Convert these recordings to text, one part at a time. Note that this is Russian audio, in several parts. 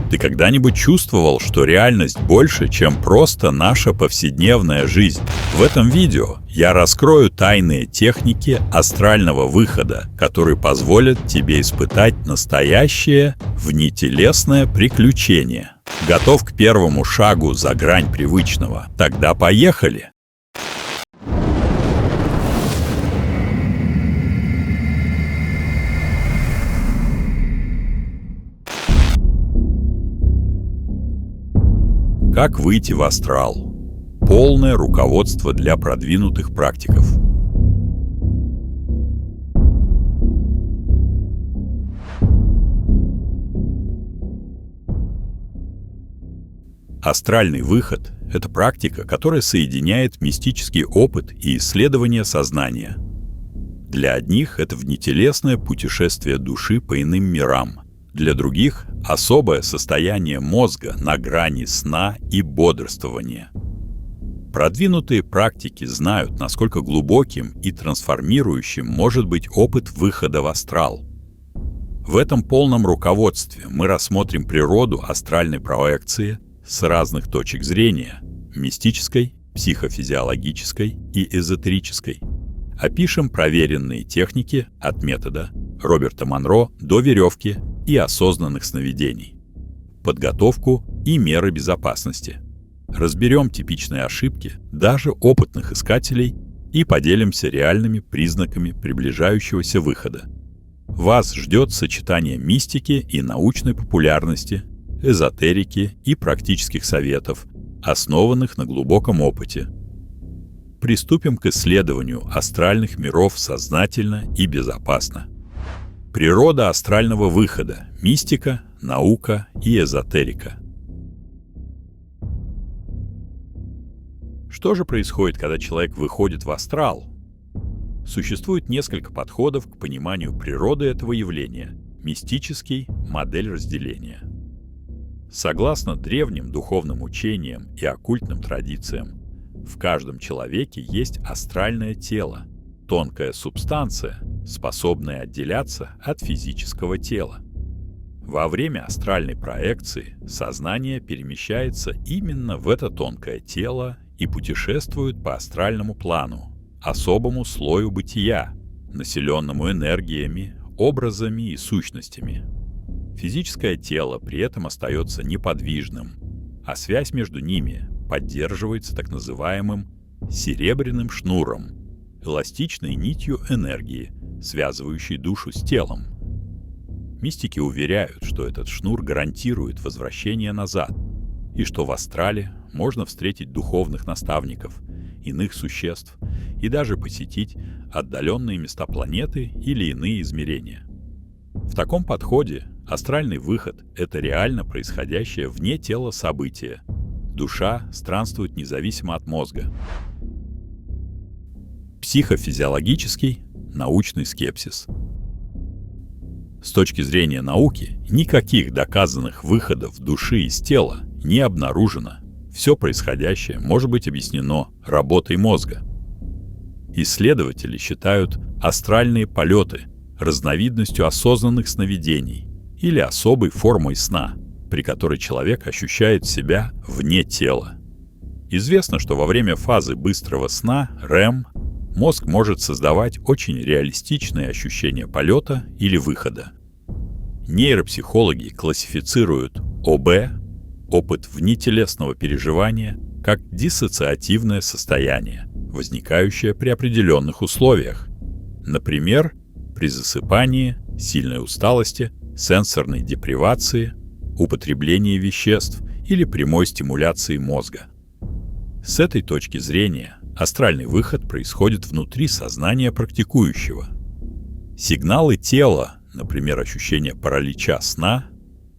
Ты когда-нибудь чувствовал, что реальность больше, чем просто наша повседневная жизнь? В этом видео я раскрою тайные техники астрального выхода, которые позволят тебе испытать настоящее внетелесное приключение. Готов к первому шагу за грань привычного? Тогда поехали! Как выйти в астрал? Полное руководство для продвинутых практиков. Астральный выход – это практика, которая соединяет мистический опыт и исследование сознания. Для одних это внетелесное путешествие души по иным мирам, для других – особое состояние мозга на грани сна и бодрствования. Продвинутые практики знают, насколько глубоким и трансформирующим может быть опыт выхода в астрал. В этом полном руководстве мы рассмотрим природу астральной проекции с разных точек зрения – мистической, психофизиологической и эзотерической. Опишем проверенные техники от метода Роберта Монро до веревки и осознанных сновидений, подготовку и меры безопасности. Разберем типичные ошибки даже опытных искателей и поделимся реальными признаками приближающегося выхода. Вас ждет сочетание мистики и научной популярности, эзотерики и практических советов, основанных на глубоком опыте. Приступим к исследованию астральных миров сознательно и безопасно. Природа астрального выхода, мистика, наука и эзотерика. Что же происходит, когда человек выходит в астрал? Существует несколько подходов к пониманию природы этого явления. Мистический – модель разделения. Согласно древним духовным учениям и оккультным традициям, в каждом человеке есть астральное тело, тонкая субстанция, способная отделяться от физического тела. Во время астральной проекции сознание перемещается именно в это тонкое тело и путешествует по астральному плану, особому слою бытия, населенному энергиями, образами и сущностями. Физическое тело при этом остается неподвижным, а связь между ними поддерживается так называемым серебряным шнуром, эластичной нитью энергии, связывающей душу с телом. Мистики уверяют, что этот шнур гарантирует возвращение назад, и что в астрале можно встретить духовных наставников, иных существ и даже посетить отдаленные места планеты или иные измерения. В таком подходе астральный выход – это реально происходящее вне тела событие. Душа странствует независимо от мозга. Психофизиологический научный скепсис. С точки зрения науки, никаких доказанных выходов души из тела не обнаружено. Все происходящее может быть объяснено работой мозга. Исследователи считают астральные полеты разновидностью осознанных сновидений или особой формой сна, при которой человек ощущает себя вне тела. Известно, что во время фазы быстрого сна, REM, мозг может создавать очень реалистичные ощущения полета или выхода. Нейропсихологи классифицируют ОБ, опыт внетелесного переживания, как диссоциативное состояние, возникающее при определенных условиях. Например, при засыпании, сильной усталости, сенсорной депривации, употреблении веществ или прямой стимуляции мозга. С этой точки зрения астральный выход происходит внутри сознания практикующего. Сигналы тела, например, ощущение паралича сна,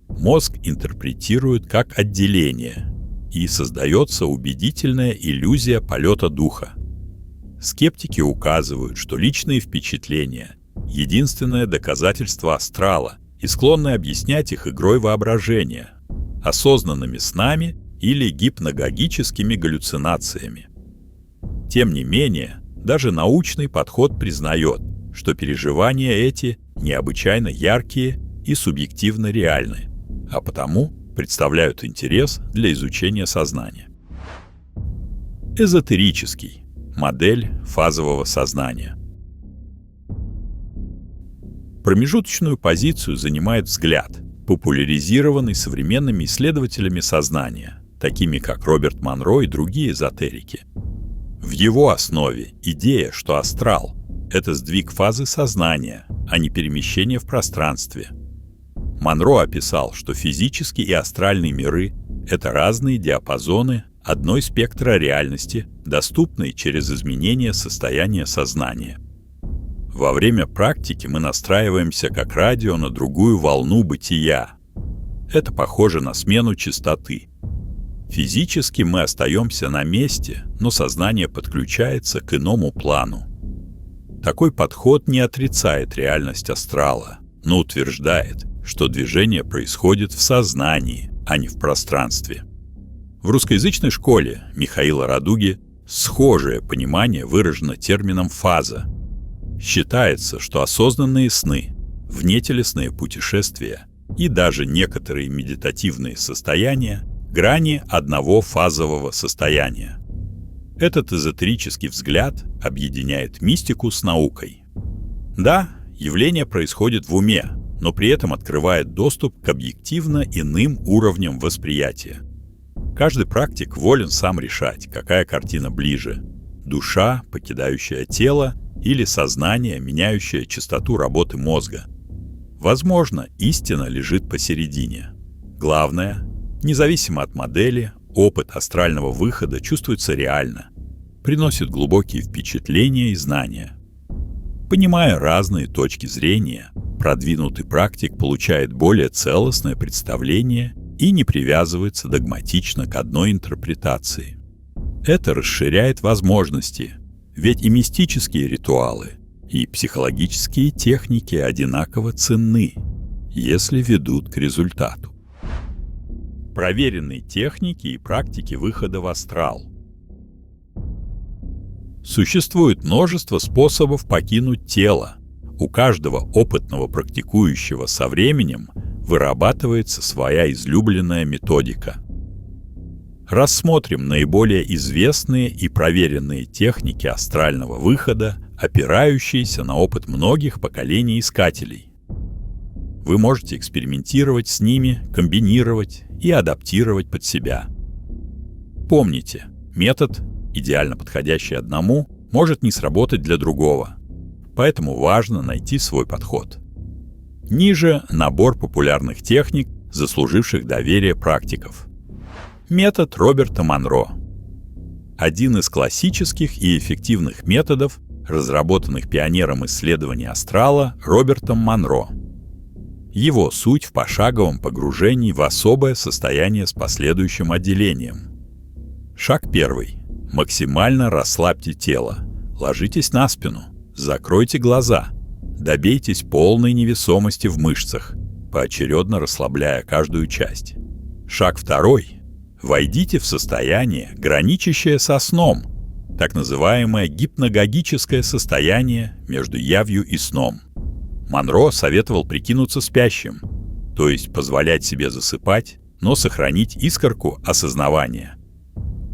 мозг интерпретирует как отделение, и создается убедительная иллюзия полета духа. Скептики указывают, что личные впечатления – единственное доказательство астрала и склонны объяснять их игрой воображения, осознанными снами или гипногогическими галлюцинациями. Тем не менее, даже научный подход признает, что переживания эти необычайно яркие и субъективно реальны, а потому представляют интерес для изучения сознания. Эзотерический. Модель фазового сознания. Промежуточную позицию занимает взгляд, популяризированный современными исследователями сознания, такими как Роберт Монро и другие эзотерики. В его основе идея, что астрал — это сдвиг фазы сознания, а не перемещение в пространстве. Монро описал, что физический и астральный миры — это разные диапазоны одной спектра реальности, доступные через изменение состояния сознания. Во время практики мы настраиваемся как радио на другую волну бытия. Это похоже на смену частоты. Физически мы остаемся на месте, но сознание подключается к иному плану. Такой подход не отрицает реальность астрала, но утверждает, что движение происходит в сознании, а не в пространстве. В русскоязычной школе Михаила Радуги схожее понимание выражено термином «фаза». Считается, что осознанные сны, внетелесные путешествия и даже некоторые медитативные состояния — грани одного фазового состояния. Этот эзотерический взгляд объединяет мистику с наукой. Да, явление происходит в уме, но при этом открывает доступ к объективно иным уровням восприятия. Каждый практик волен сам решать, какая картина ближе — душа, покидающая тело, или сознание, меняющее частоту работы мозга. Возможно, истина лежит посередине. Главное, независимо от модели, опыт астрального выхода чувствуется реально, приносит глубокие впечатления и знания. Понимая разные точки зрения, продвинутый практик получает более целостное представление и не привязывается догматично к одной интерпретации. Это расширяет возможности, ведь и мистические ритуалы, и психологические техники одинаково ценны, если ведут к результату. Проверенные техники и практики выхода в астрал. Существует множество способов покинуть тело. У каждого опытного практикующего со временем вырабатывается своя излюбленная методика. Рассмотрим наиболее известные и проверенные техники астрального выхода, опирающиеся на опыт многих поколений искателей. Вы можете экспериментировать с ними, комбинировать и адаптировать под себя. Помните, метод, идеально подходящий одному, может не сработать для другого, поэтому важно найти свой подход. Ниже набор популярных техник, заслуживших доверие практиков. Метод Роберта Монро. Один из классических и эффективных методов, разработанных пионером исследования астрала Робертом Монро. Его суть в пошаговом погружении в особое состояние с последующим отделением. Шаг 1. Максимально расслабьте тело. Ложитесь на спину. Закройте глаза. Добейтесь полной невесомости в мышцах, поочередно расслабляя каждую часть. Шаг 2. Войдите в состояние, граничащее со сном, так называемое гипногогическое состояние между явью и сном. Монро советовал прикинуться спящим, то есть позволять себе засыпать, но сохранить искорку осознавания.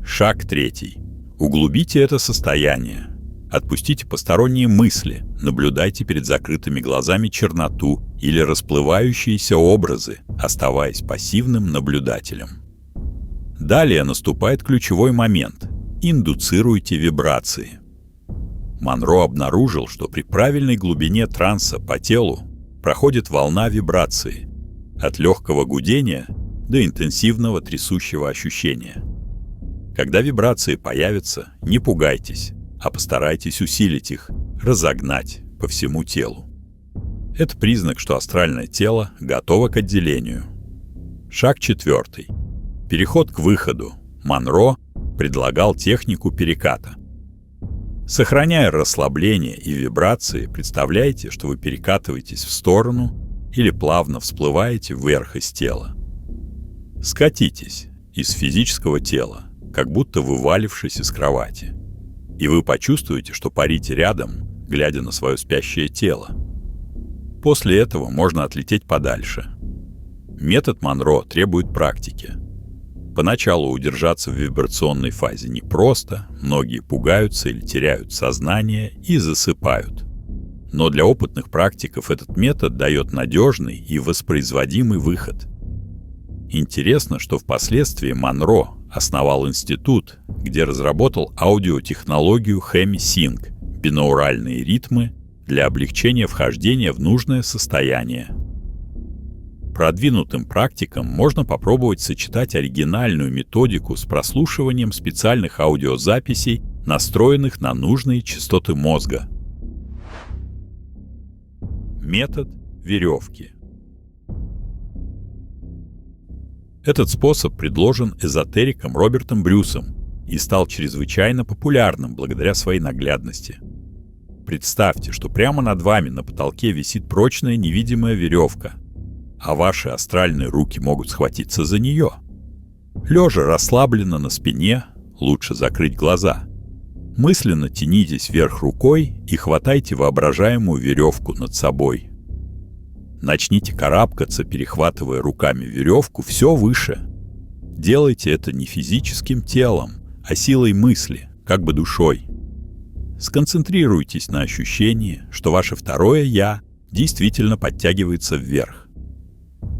Шаг 3. Углубите это состояние. Отпустите посторонние мысли, наблюдайте перед закрытыми глазами черноту или расплывающиеся образы, оставаясь пассивным наблюдателем. Далее наступает ключевой момент – индуцируйте вибрации. Монро обнаружил, что при правильной глубине транса по телу проходит волна вибрации, от легкого гудения до интенсивного трясущего ощущения. Когда вибрации появятся, не пугайтесь, а постарайтесь усилить их, разогнать по всему телу. Это признак, что астральное тело готово к отделению. Шаг 4. Переход к выходу. Монро предлагал технику переката. Сохраняя расслабление и вибрации, представляйте, что вы перекатываетесь в сторону или плавно всплываете вверх из тела. Скатитесь из физического тела, как будто вывалившись из кровати. И вы почувствуете, что парите рядом, глядя на свое спящее тело. После этого можно отлететь подальше. Метод Монро требует практики. Поначалу удержаться в вибрационной фазе непросто, многие пугаются или теряют сознание и засыпают. Но для опытных практиков этот метод дает надежный и воспроизводимый выход. Интересно, что впоследствии Монро основал институт, где разработал аудиотехнологию Hemi-Sync – бинауральные ритмы для облегчения вхождения в нужное состояние. Продвинутым практикам можно попробовать сочетать оригинальную методику с прослушиванием специальных аудиозаписей, настроенных на нужные частоты мозга. Метод веревки. Этот способ предложен эзотериком Робертом Брюсом и стал чрезвычайно популярным благодаря своей наглядности. Представьте, что прямо над вами на потолке висит прочная невидимая веревка, а ваши астральные руки могут схватиться за нее. Лежа расслабленно на спине, лучше закрыть глаза. Мысленно тянитесь вверх рукой и хватайте воображаемую веревку над собой. Начните карабкаться, перехватывая руками веревку все выше. Делайте это не физическим телом, а силой мысли, как бы душой. Сконцентрируйтесь на ощущении, что ваше второе «я» действительно подтягивается вверх.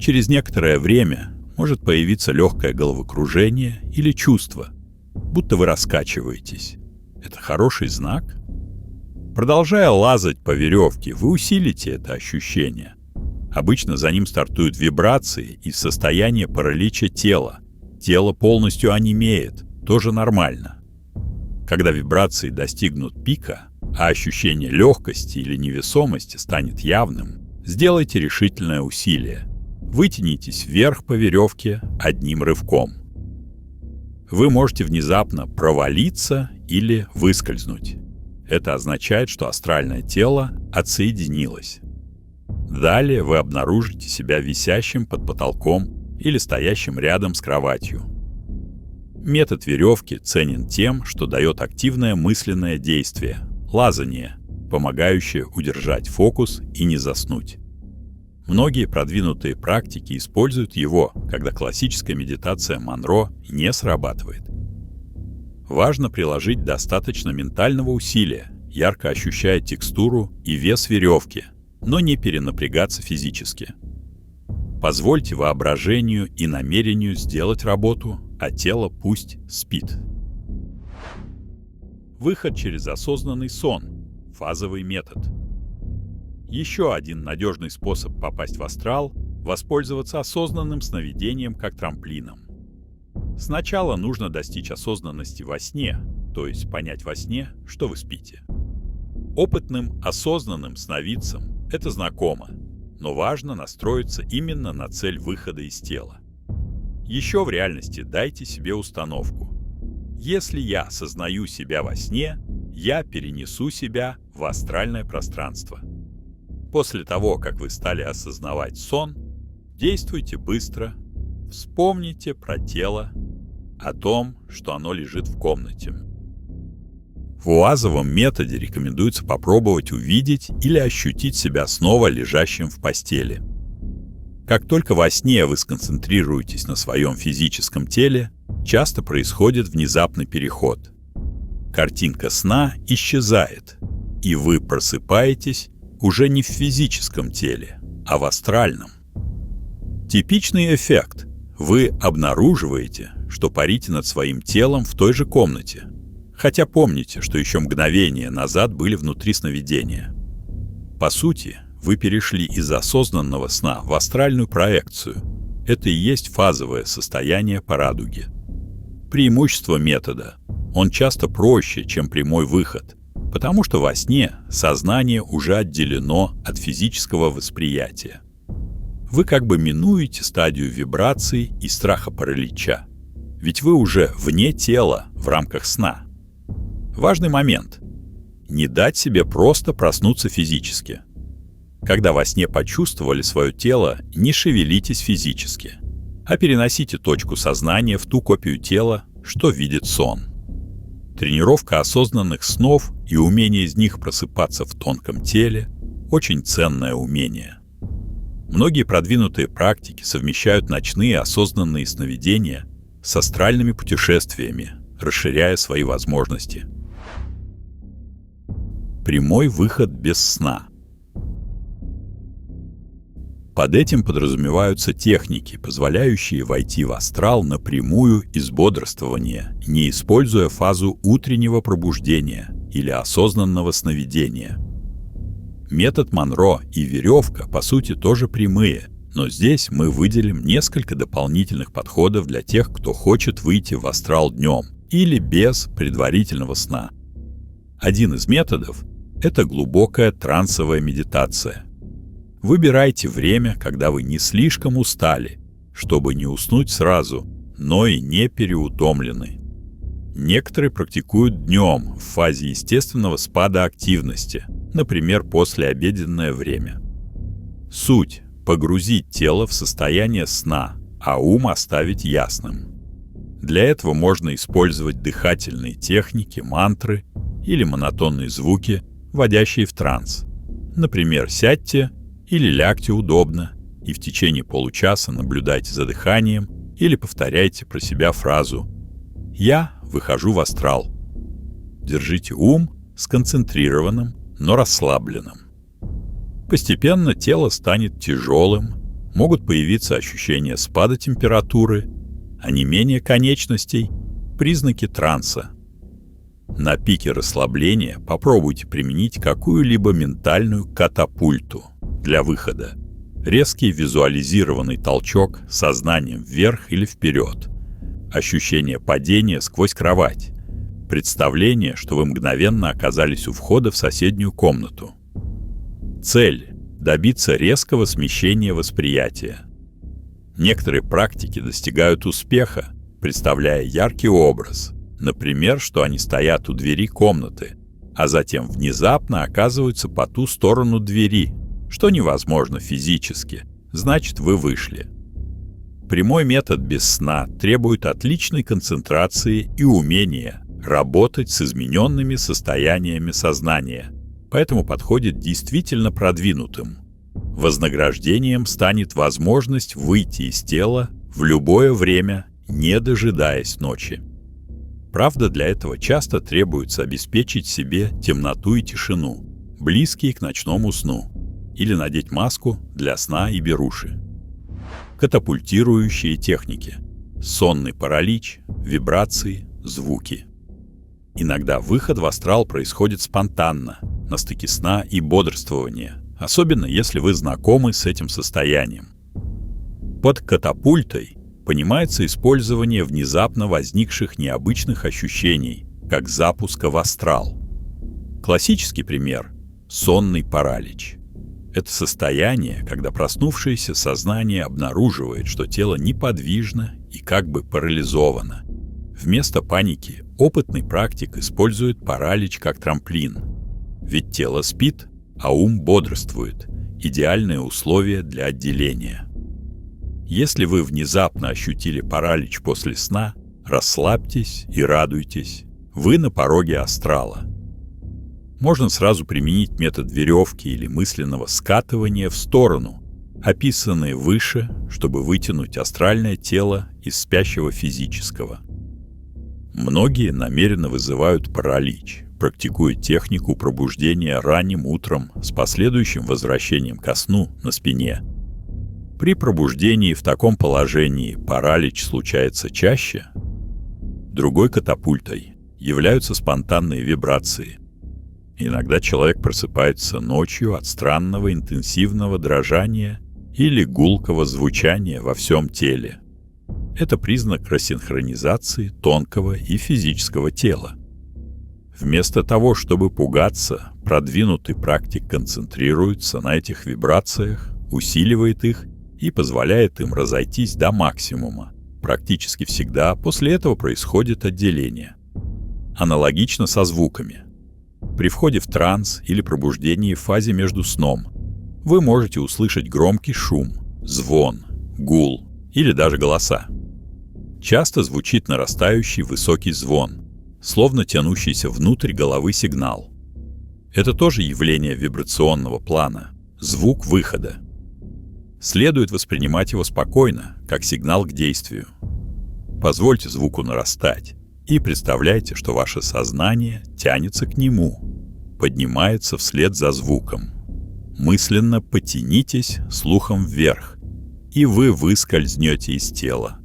Через некоторое время может появиться легкое головокружение или чувство, будто вы раскачиваетесь. Это хороший знак? Продолжая лазать по веревке, вы усилите это ощущение. Обычно за ним стартуют вибрации и состояние паралича тела. Тело полностью онемеет, тоже нормально. Когда вибрации достигнут пика, а ощущение легкости или невесомости станет явным, сделайте решительное усилие. Вытянитесь вверх по веревке одним рывком. Вы можете внезапно провалиться или выскользнуть. Это означает, что астральное тело отсоединилось. Далее вы обнаружите себя висящим под потолком или стоящим рядом с кроватью. Метод веревки ценен тем, что дает активное мысленное действие – лазание, помогающее удержать фокус и не заснуть. Многие продвинутые практики используют его, когда классическая медитация Монро не срабатывает. Важно приложить достаточно ментального усилия, ярко ощущая текстуру и вес веревки, но не перенапрягаться физически. Позвольте воображению и намерению сделать работу, а тело пусть спит. Выход через осознанный сон – фазовый метод. Еще один надежный способ попасть в астрал – воспользоваться осознанным сновидением как трамплином. Сначала нужно достичь осознанности во сне, то есть понять во сне, что вы спите. Опытным осознанным сновидцам это знакомо, но важно настроиться именно на цель выхода из тела. Еще в реальности дайте себе установку. Если я осознаю себя во сне, я перенесу себя в астральное пространство. После того, как вы стали осознавать сон, действуйте быстро, вспомните про тело, о том, что оно лежит в комнате. В УАЗовом методе рекомендуется попробовать увидеть или ощутить себя снова лежащим в постели. Как только во сне вы сконцентрируетесь на своем физическом теле, часто происходит внезапный переход. Картинка сна исчезает, и вы просыпаетесь уже не в физическом теле, а в астральном. Типичный эффект. Вы обнаруживаете, что парите над своим телом в той же комнате, хотя помните, что еще мгновение назад были внутри сновидения. По сути, вы перешли из осознанного сна в астральную проекцию. Это и есть фазовое состояние по радуге. Преимущество метода. Он часто проще, чем прямой выход, потому что во сне сознание уже отделено от физического восприятия. Вы как бы минуете стадию вибраций и страха паралича, ведь вы уже вне тела в рамках сна. Важный момент. Не дать себе просто проснуться физически. Когда во сне почувствовали свое тело, не шевелитесь физически, а переносите точку сознания в ту копию тела, что видит сон. Тренировка осознанных снов и умение из них просыпаться в тонком теле – очень ценное умение. Многие продвинутые практики совмещают ночные осознанные сновидения с астральными путешествиями, расширяя свои возможности. Прямой выход без сна. Под этим подразумеваются техники, позволяющие войти в астрал напрямую из бодрствования, не используя фазу утреннего пробуждения или осознанного сновидения. Метод Монро и веревка, по сути, тоже прямые, но здесь мы выделим несколько дополнительных подходов для тех, кто хочет выйти в астрал днем или без предварительного сна. Один из методов – это глубокая трансовая медитация. Выбирайте время, когда вы не слишком устали, чтобы не уснуть сразу, но и не переутомлены. Некоторые практикуют днем в фазе естественного спада активности, например, послеобеденное время. Суть – погрузить тело в состояние сна, а ум оставить ясным. Для этого можно использовать дыхательные техники, мантры или монотонные звуки, вводящие в транс. Например, сядьте или лягте удобно и в течение получаса наблюдайте за дыханием или повторяйте про себя фразу «Я выхожу в астрал». Держите ум сконцентрированным, но расслабленным. Постепенно тело станет тяжелым, могут появиться ощущения спада температуры, онемение конечностей, признаки транса. На пике расслабления попробуйте применить какую-либо ментальную катапульту для выхода. Резкий визуализированный толчок сознанием вверх или вперед. Ощущение падения сквозь кровать. Представление, что вы мгновенно оказались у входа в соседнюю комнату. Цель – добиться резкого смещения восприятия. Некоторые практики достигают успеха, представляя яркий образ. Например, что они стоят у двери комнаты, а затем внезапно оказываются по ту сторону двери, что невозможно физически, значит, вы вышли. Прямой метод без сна требует отличной концентрации и умения работать с измененными состояниями сознания, поэтому подходит действительно продвинутым. Вознаграждением станет возможность выйти из тела в любое время, не дожидаясь ночи. Правда, для этого часто требуется обеспечить себе темноту и тишину, близкие к ночному сну, или надеть маску для сна и беруши. Катапультирующие техники. Сонный паралич, вибрации, звуки. Иногда выход в астрал происходит спонтанно, на стыке сна и бодрствования, особенно если вы знакомы с этим состоянием. Под катапультой понимается использование внезапно возникших необычных ощущений, как запуска в астрал. Классический пример – сонный паралич. Это состояние, когда проснувшееся сознание обнаруживает, что тело неподвижно и как бы парализовано. Вместо паники опытный практик использует паралич как трамплин. Ведь тело спит, а ум бодрствует. Идеальные условия для отделения. Если вы внезапно ощутили паралич после сна, расслабьтесь и радуйтесь. Вы на пороге астрала. Можно сразу применить метод веревки или мысленного скатывания в сторону, описанные выше, чтобы вытянуть астральное тело из спящего физического. Многие намеренно вызывают паралич, практикуя технику пробуждения ранним утром с последующим возвращением ко сну на спине. При пробуждении в таком положении паралич случается чаще. Другой катапультой являются спонтанные вибрации. Иногда человек просыпается ночью от странного интенсивного дрожания или гулкого звучания во всем теле. Это признак рассинхронизации тонкого и физического тела. Вместо того, чтобы пугаться, продвинутый практик концентрируется на этих вибрациях, усиливает их и позволяет им разойтись до максимума. Практически всегда после этого происходит отделение. Аналогично со звуками. При входе в транс или пробуждении в фазе между сном вы можете услышать громкий шум, звон, гул или даже голоса. Часто звучит нарастающий высокий звон, словно тянущийся внутрь головы сигнал. Это тоже явление вибрационного плана, звук выхода. следует воспринимать его спокойно, как сигнал к действию. Позвольте звуку нарастать и представляйте, что ваше сознание тянется к нему, поднимается вслед за звуком. Мысленно потянитесь слухом вверх, и вы выскользнете из тела.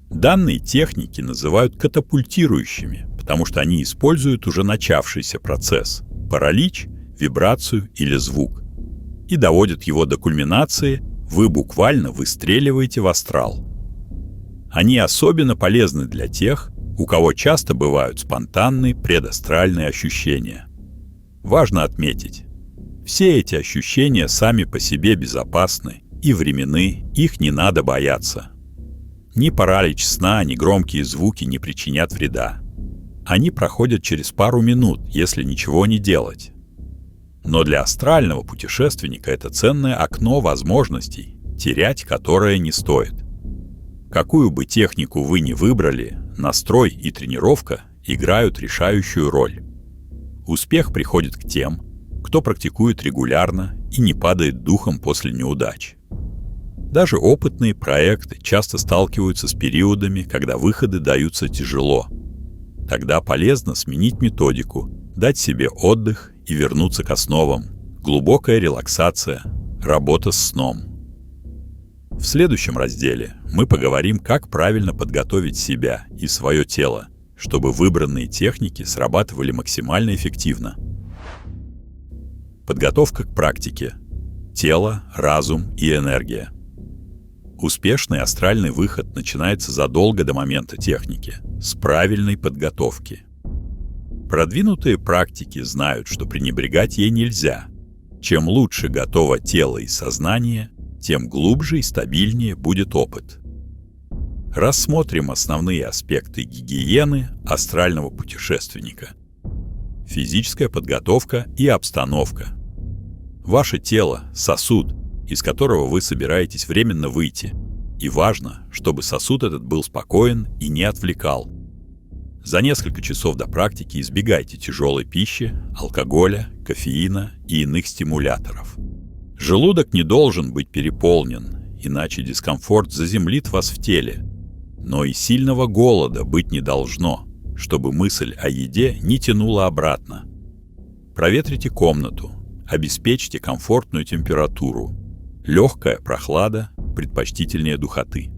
Данные техники называют катапультирующими, потому что они используют уже начавшийся процесс – паралич, вибрацию или звук. И доводят его до кульминации, вы буквально выстреливаете в астрал. Они особенно полезны для тех, у кого часто бывают спонтанные предастральные ощущения. Важно отметить, все эти ощущения сами по себе безопасны и временны, их не надо бояться. Ни паралич сна, ни громкие звуки не причинят вреда. Они проходят через пару минут, если ничего не делать. Но для астрального путешественника это ценное окно возможностей, терять которое не стоит. Какую бы технику вы ни выбрали, настрой и тренировка играют решающую роль. Успех приходит к тем, кто практикует регулярно и не падает духом после неудач. Даже опытные проекты часто сталкиваются с периодами, когда выходы даются тяжело. Тогда полезно сменить методику, дать себе отдых и вернуться к основам. Глубокая релаксация, работа с сном. В следующем разделе мы поговорим, как правильно подготовить себя и свое тело, чтобы выбранные техники срабатывали максимально эффективно. Подготовка к практике. Тело, разум и энергия. Успешный астральный выход начинается задолго до момента техники, с правильной подготовки. Продвинутые практики знают, что пренебрегать ей нельзя. Чем лучше готово тело и сознание, тем глубже и стабильнее будет опыт. Рассмотрим основные аспекты гигиены астрального путешественника. Физическая подготовка и обстановка. Ваше тело – сосуд, из которого вы собираетесь временно выйти, и важно, чтобы сосуд этот был спокоен и не отвлекал. За несколько часов до практики избегайте тяжелой пищи, алкоголя, кофеина и иных стимуляторов. Желудок не должен быть переполнен, иначе дискомфорт заземлит вас в теле. Но и сильного голода быть не должно, чтобы мысль о еде не тянула обратно. Проветрите комнату, обеспечьте комфортную температуру. Легкая прохлада предпочтительнее духоты.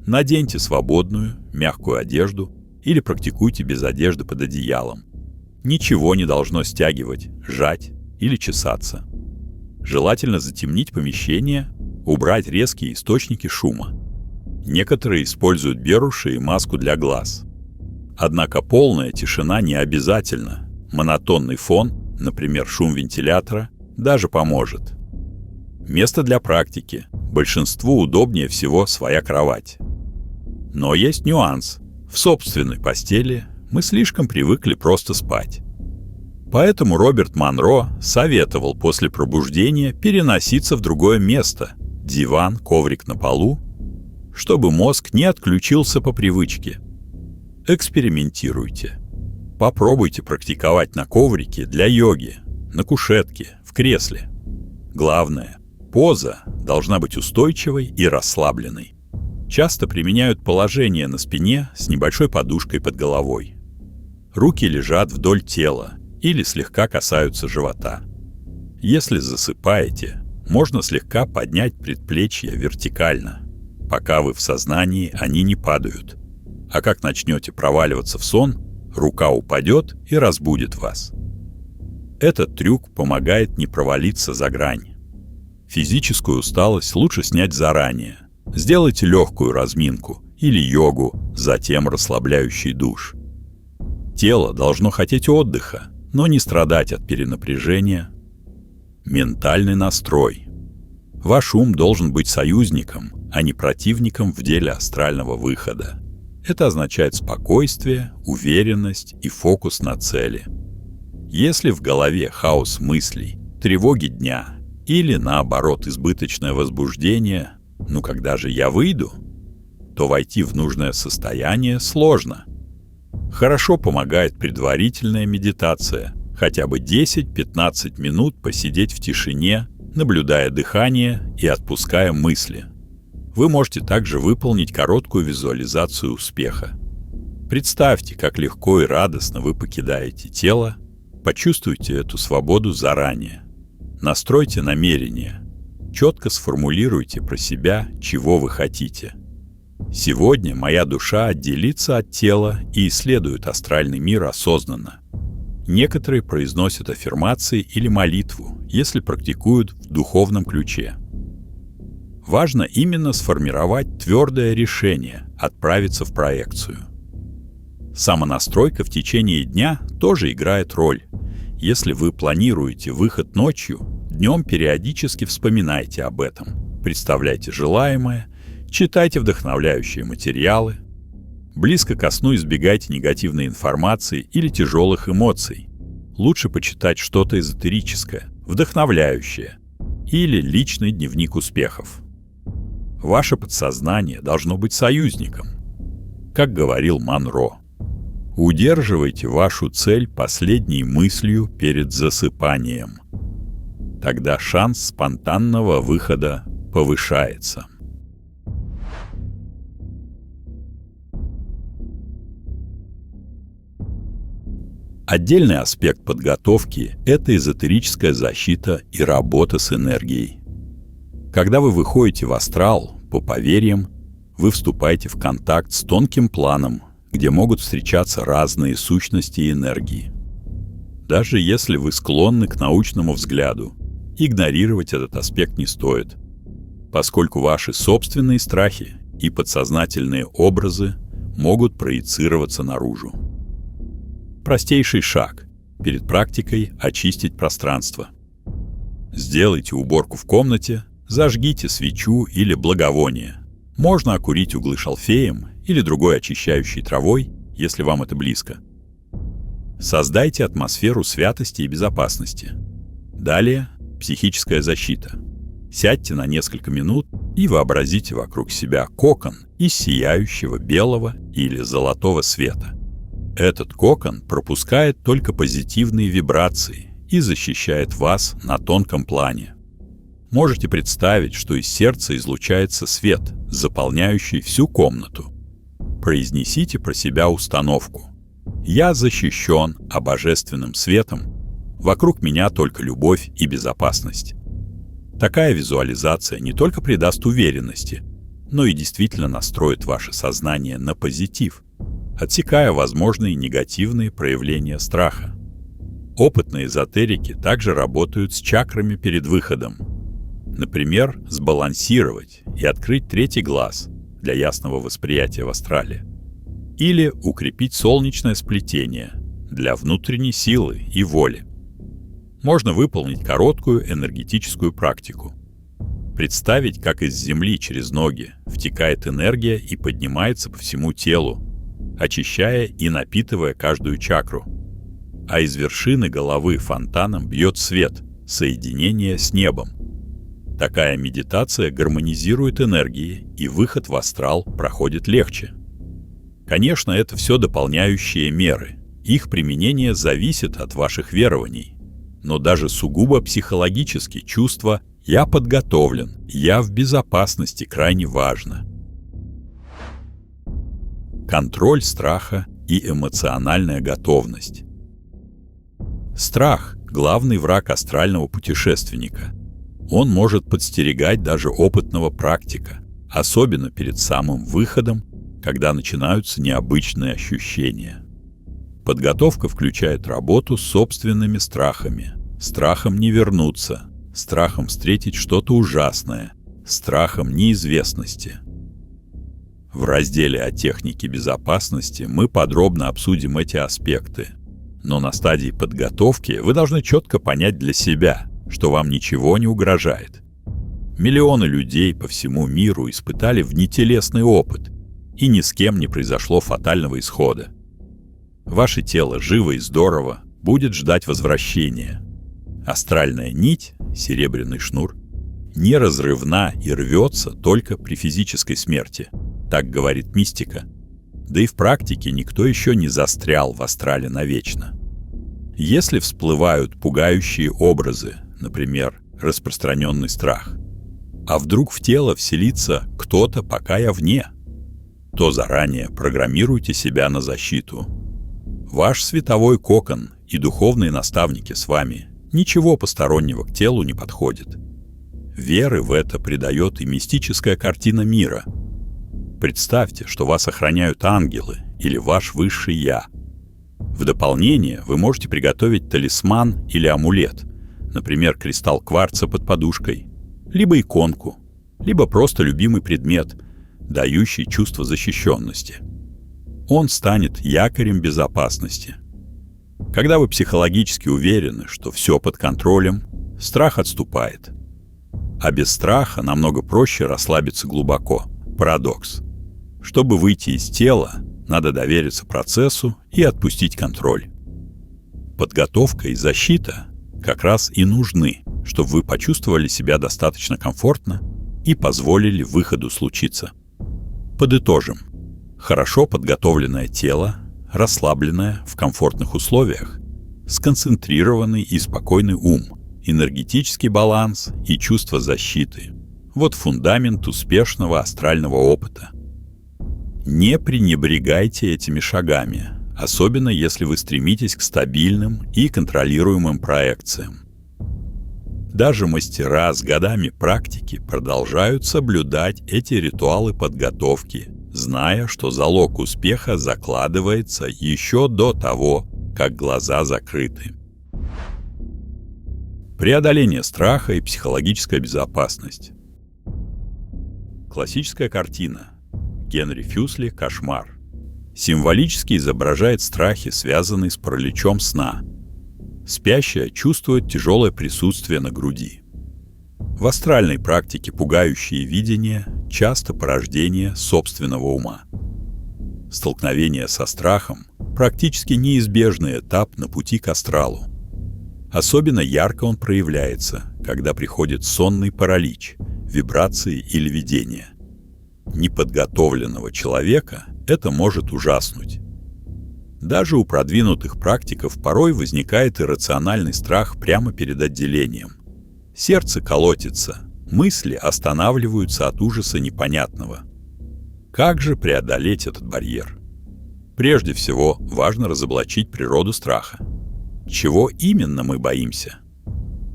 Наденьте свободную, мягкую одежду или практикуйте без одежды под одеялом. Ничего не должно стягивать, жать или чесаться. Желательно затемнить помещение, убрать резкие источники шума. Некоторые используют беруши и маску для глаз. Однако полная тишина не обязательна. Монотонный фон, например, шум вентилятора, даже поможет. Место для практики. Большинству удобнее всего своя кровать. Но есть нюанс. В собственной постели мы слишком привыкли просто спать. Поэтому Роберт Монро советовал после пробуждения переноситься в другое место – диван, коврик на полу, чтобы мозг не отключился по привычке. Экспериментируйте. Попробуйте практиковать на коврике для йоги, на кушетке, в кресле. Главное – поза должна быть устойчивой и расслабленной. Часто применяют положение на спине с небольшой подушкой под головой. Руки лежат вдоль тела или слегка касаются живота. Если засыпаете, можно слегка поднять предплечья вертикально. Пока вы в сознании, они не падают. А как начнете проваливаться в сон, рука упадет и разбудит вас. Этот трюк помогает не провалиться за грань. Физическую усталость лучше снять заранее. Сделайте легкую разминку или йогу, затем расслабляющий душ. Тело должно хотеть отдыха, но не страдать от перенапряжения. Ментальный настрой. Ваш ум должен быть союзником, а не противником в деле астрального выхода. Это означает спокойствие, уверенность и фокус на цели. Если в голове хаос мыслей, тревоги дня или, наоборот, избыточное возбуждение, «ну когда же я выйду?», то войти в нужное состояние сложно. Хорошо помогает предварительная медитация, хотя бы 10-15 минут посидеть в тишине, наблюдая дыхание и отпуская мысли. Вы можете также выполнить короткую визуализацию успеха. Представьте, как легко и радостно вы покидаете тело, почувствуйте эту свободу заранее. Настройте намерение. Четко сформулируйте про себя, чего вы хотите. Сегодня моя душа отделится от тела и исследует астральный мир осознанно. Некоторые произносят аффирмации или молитву, если практикуют в духовном ключе. Важно именно сформировать твердое решение отправиться в проекцию. Самонастройка в течение дня тоже играет роль. Если вы планируете выход ночью, днем периодически вспоминайте об этом, представляйте желаемое, читайте вдохновляющие материалы. Близко ко сну избегайте негативной информации или тяжелых эмоций. Лучше почитать что-то эзотерическое, вдохновляющее или личный дневник успехов. Ваше подсознание должно быть союзником. Как говорил Монро, удерживайте вашу цель последней мыслью перед засыпанием. Тогда шанс спонтанного выхода повышается. Отдельный аспект подготовки – это эзотерическая защита и работа с энергией. Когда вы выходите в астрал, по поверьям, вы вступаете в контакт с тонким планом, где могут встречаться разные сущности и энергии. Даже если вы склонны к научному взгляду, игнорировать этот аспект не стоит, поскольку ваши собственные страхи и подсознательные образы могут проецироваться наружу. Простейший шаг перед практикой – очистить пространство. Сделайте уборку в комнате, зажгите свечу или благовоние. Можно окурить углы шалфеем или другой очищающей травой, если вам это близко. Создайте атмосферу святости и безопасности. Далее – психическая защита. Сядьте на несколько минут и вообразите вокруг себя кокон из сияющего белого или золотого света. Этот кокон пропускает только позитивные вибрации и защищает вас на тонком плане. Можете представить, что из сердца излучается свет, заполняющий всю комнату. Произнесите про себя установку. «Я защищен божественным светом. Вокруг меня только любовь и безопасность». Такая визуализация не только придаст уверенности, но и действительно настроит ваше сознание на позитив, отсекая возможные негативные проявления страха. Опытные эзотерики также работают с чакрами перед выходом. Например, сбалансировать и открыть третий глаз для ясного восприятия в астрале. Или укрепить солнечное сплетение для внутренней силы и воли. Можно выполнить короткую энергетическую практику. Представить, как из земли через ноги втекает энергия и поднимается по всему телу, очищая и напитывая каждую чакру. А из вершины головы фонтаном бьет свет, соединение с небом. Такая медитация гармонизирует энергии, и выход в астрал проходит легче. Конечно, это все дополняющие меры. Их применение зависит от ваших верований. Но даже сугубо психологически чувство «я подготовлен», «я в безопасности» крайне важно. Контроль страха и эмоциональная готовность. Страх – главный враг астрального путешественника. Он может подстерегать даже опытного практика, особенно перед самым выходом, когда начинаются необычные ощущения. Подготовка включает работу с собственными страхами, страхом не вернуться, страхом встретить что-то ужасное, страхом неизвестности. В разделе о технике безопасности мы подробно обсудим эти аспекты. Но на стадии подготовки вы должны четко понять для себя, что вам ничего не угрожает. Миллионы людей по всему миру испытали внетелесный опыт, и ни с кем не произошло фатального исхода. Ваше тело живо и здорово будет ждать возвращения. Астральная нить, серебряный шнур, неразрывна и рвется только при физической смерти, так говорит мистика. Да и в практике никто еще не застрял в астрале навечно. Если всплывают пугающие образы, например, распространенный страх. А вдруг в тело вселится кто-то, пока я вне? То заранее программируйте себя на защиту. Ваш световой кокон и духовные наставники с вами. Ничего постороннего к телу не подходит. Веры в это придает и мистическая картина мира. Представьте, что вас охраняют ангелы или ваш высший «Я». В дополнение вы можете приготовить талисман или амулет, например, кристалл кварца под подушкой, либо иконку, либо просто любимый предмет, дающий чувство защищенности. Он станет якорем безопасности. Когда вы психологически уверены, что все под контролем, страх отступает. А без страха намного проще расслабиться глубоко. Парадокс. Чтобы выйти из тела, надо довериться процессу и отпустить контроль. Подготовка и защита как раз и нужны, чтобы вы почувствовали себя достаточно комфортно и позволили выходу случиться. Подытожим. Хорошо подготовленное тело, расслабленное в комфортных условиях, сконцентрированный и спокойный ум, энергетический баланс и чувство защиты. Вот фундамент успешного астрального опыта. Не пренебрегайте этими шагами, особенно если вы стремитесь к стабильным и контролируемым проекциям. Даже мастера с годами практики продолжают соблюдать эти ритуалы подготовки, зная, что залог успеха закладывается еще до того, как глаза закрыты. Преодоление страха и психологическая безопасность. Классическая картина. Генри Фюсли «Кошмар». Символически изображает страхи, связанные с параличом сна. Спящая чувствует тяжелое присутствие на груди. В астральной практике пугающие видения часто порождение собственного ума. Столкновение со страхом – практически неизбежный этап на пути к астралу. Особенно ярко он проявляется, когда приходит сонный паралич, вибрации или видения. Неподготовленного человека это может ужаснуть. Даже у продвинутых практиков порой возникает иррациональный страх прямо перед отделением. Сердце колотится, мысли останавливаются от ужаса непонятного. Как же преодолеть этот барьер? Прежде всего, важно разоблачить природу страха. Чего именно мы боимся?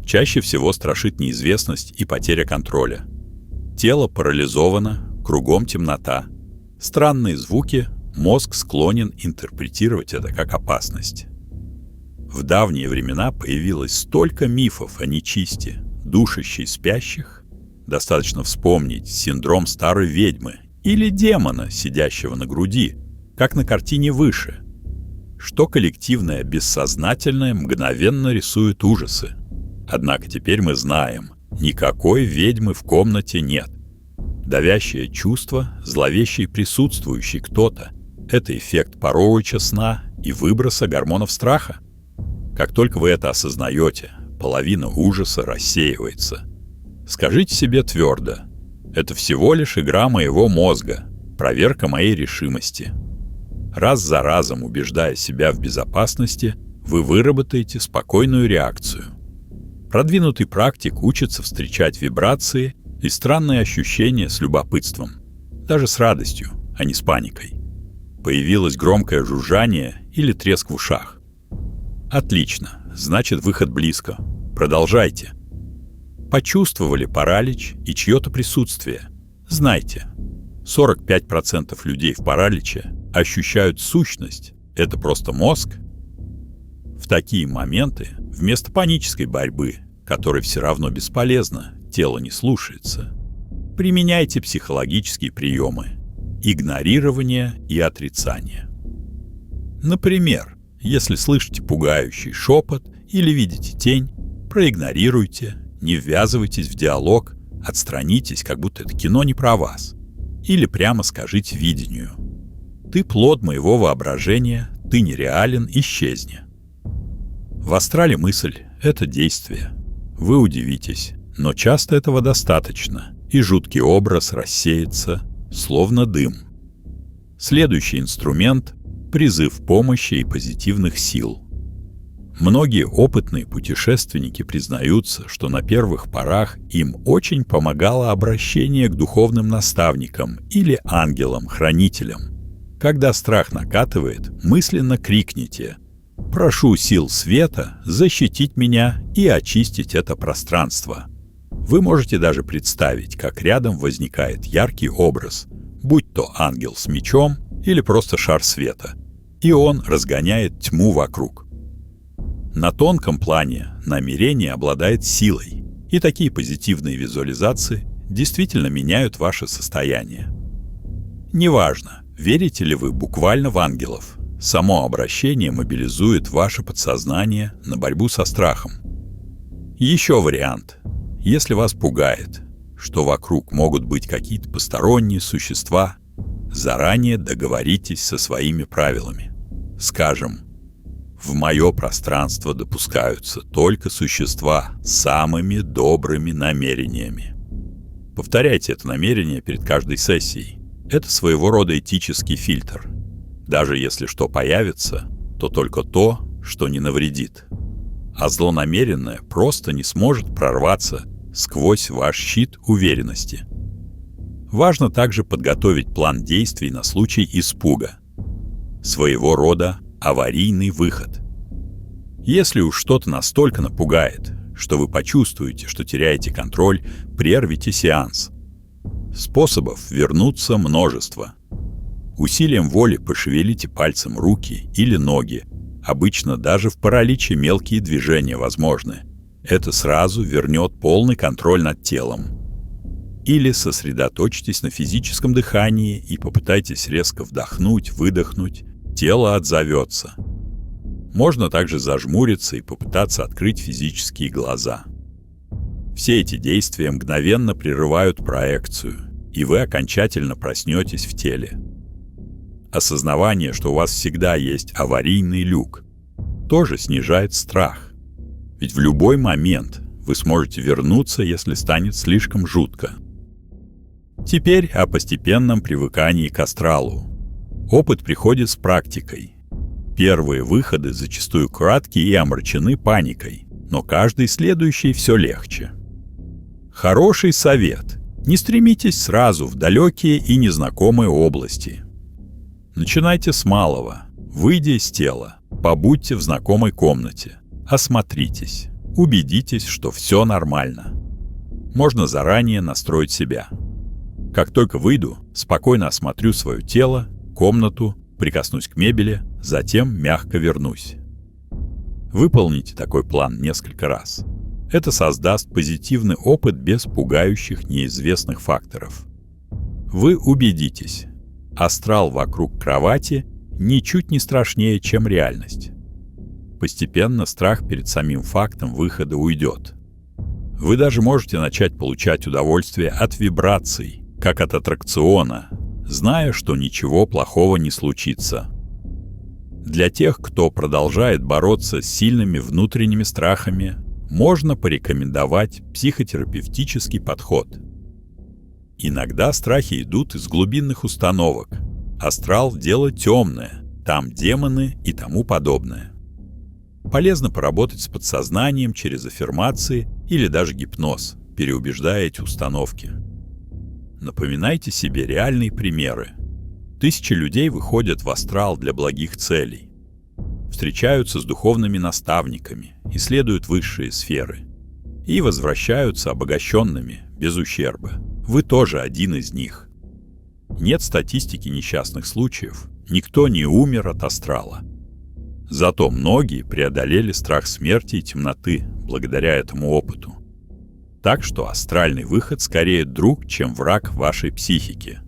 Чаще всего страшит неизвестность и потеря контроля. Тело парализовано, кругом темнота. Странные звуки, мозг склонен интерпретировать это как опасность. В давние времена появилось столько мифов о нечисти, душащей спящих. Достаточно вспомнить синдром старой ведьмы или демона, сидящего на груди, как на картине выше, что коллективное бессознательное мгновенно рисует ужасы. Однако теперь мы знаем, никакой ведьмы в комнате нет. Давящее чувство, зловещий присутствующий кто-то — это эффект паралича сна и выброса гормонов страха. Как только вы это осознаете, половина ужаса рассеивается. Скажите себе твердо: это всего лишь игра моего мозга, проверка моей решимости. Раз за разом убеждая себя в безопасности, вы выработаете спокойную реакцию. Продвинутый практик учится встречать вибрации и странные ощущения с любопытством, даже с радостью, а не с паникой. Появилось громкое жужжание или треск в ушах. Отлично, значит, выход близко. Продолжайте. Почувствовали паралич и чье-то присутствие? Знайте, 45% людей в параличе ощущают сущность. Это просто мозг. В такие моменты вместо панической борьбы, которая все равно бесполезна, тело не слушается, применяйте психологические приемы: игнорирование и отрицание. Например, если слышите пугающий шепот или видите тень, проигнорируйте, не ввязывайтесь в диалог, отстранитесь, как будто это кино не про вас. Или прямо скажите видению: «Ты плод моего воображения, ты нереален, исчезни». В астрале мысль — это действие. Вы удивитесь, но часто этого достаточно, и жуткий образ рассеется, словно дым. Следующий инструмент — призыв помощи и позитивных сил. Многие опытные путешественники признаются, что на первых порах им очень помогало обращение к духовным наставникам или ангелам-хранителям. Когда страх накатывает, мысленно крикните: «Прошу сил света защитить меня и очистить это пространство». Вы можете даже представить, как рядом возникает яркий образ, будь то ангел с мечом или просто шар света, и он разгоняет тьму вокруг. На тонком плане намерение обладает силой, и такие позитивные визуализации действительно меняют ваше состояние. Неважно, верите ли вы буквально в ангелов, само обращение мобилизует ваше подсознание на борьбу со страхом. Еще вариант. Если вас пугает, что вокруг могут быть какие-то посторонние существа, заранее договоритесь со своими правилами. Скажем: «В мое пространство допускаются только существа с самыми добрыми намерениями». Повторяйте это намерение перед каждой сессией. Это своего рода этический фильтр. Даже если что появится, то только то, что не навредит. А злонамеренное просто не сможет прорваться сквозь ваш щит уверенности. Важно также подготовить план действий на случай испуга. Своего рода аварийный выход. Если уж что-то настолько напугает, что вы почувствуете, что теряете контроль, прервите сеанс. Способов вернуться множество. Усилием воли пошевелите пальцем руки или ноги. Обычно даже в параличе мелкие движения возможны. Это сразу вернет полный контроль над телом. Или сосредоточьтесь на физическом дыхании и попытайтесь резко вдохнуть, выдохнуть. Тело отзовется. Можно также зажмуриться и попытаться открыть физические глаза. Все эти действия мгновенно прерывают проекцию, и вы окончательно проснетесь в теле. Осознавание, что у вас всегда есть аварийный люк, тоже снижает страх. Ведь в любой момент вы сможете вернуться, если станет слишком жутко. Теперь о постепенном привыкании к астралу. Опыт приходит с практикой. Первые выходы зачастую краткие и омрачены паникой, но каждый следующий все легче. Хороший совет: не стремитесь сразу в далекие и незнакомые области. Начинайте с малого. Выйдя из тела, побудьте в знакомой комнате, осмотритесь, убедитесь, что все нормально. Можно заранее настроить себя. Как только выйду, спокойно осмотрю свое тело, комнату, прикоснусь к мебели, затем мягко вернусь. Выполните такой план несколько раз. Это создаст позитивный опыт без пугающих неизвестных факторов. Вы убедитесь, астрал вокруг кровати ничуть не страшнее, чем реальность. Постепенно страх перед самим фактом выхода уйдет. Вы даже можете начать получать удовольствие от вибраций, как от аттракциона, зная, что ничего плохого не случится. Для тех, кто продолжает бороться с сильными внутренними страхами, можно порекомендовать психотерапевтический подход. Иногда страхи идут из глубинных установок. Астрал — дело темное, там демоны и тому подобное. Полезно поработать с подсознанием через аффирмации или даже гипноз, переубеждая эти установки. Напоминайте себе реальные примеры. Тысячи людей выходят в астрал для благих целей. Встречаются с духовными наставниками, исследуют высшие сферы. И возвращаются обогащенными, без ущерба. Вы тоже один из них. Нет статистики несчастных случаев. Никто не умер от астрала. Зато многие преодолели страх смерти и темноты благодаря этому опыту. Так что астральный выход скорее друг, чем враг вашей психики.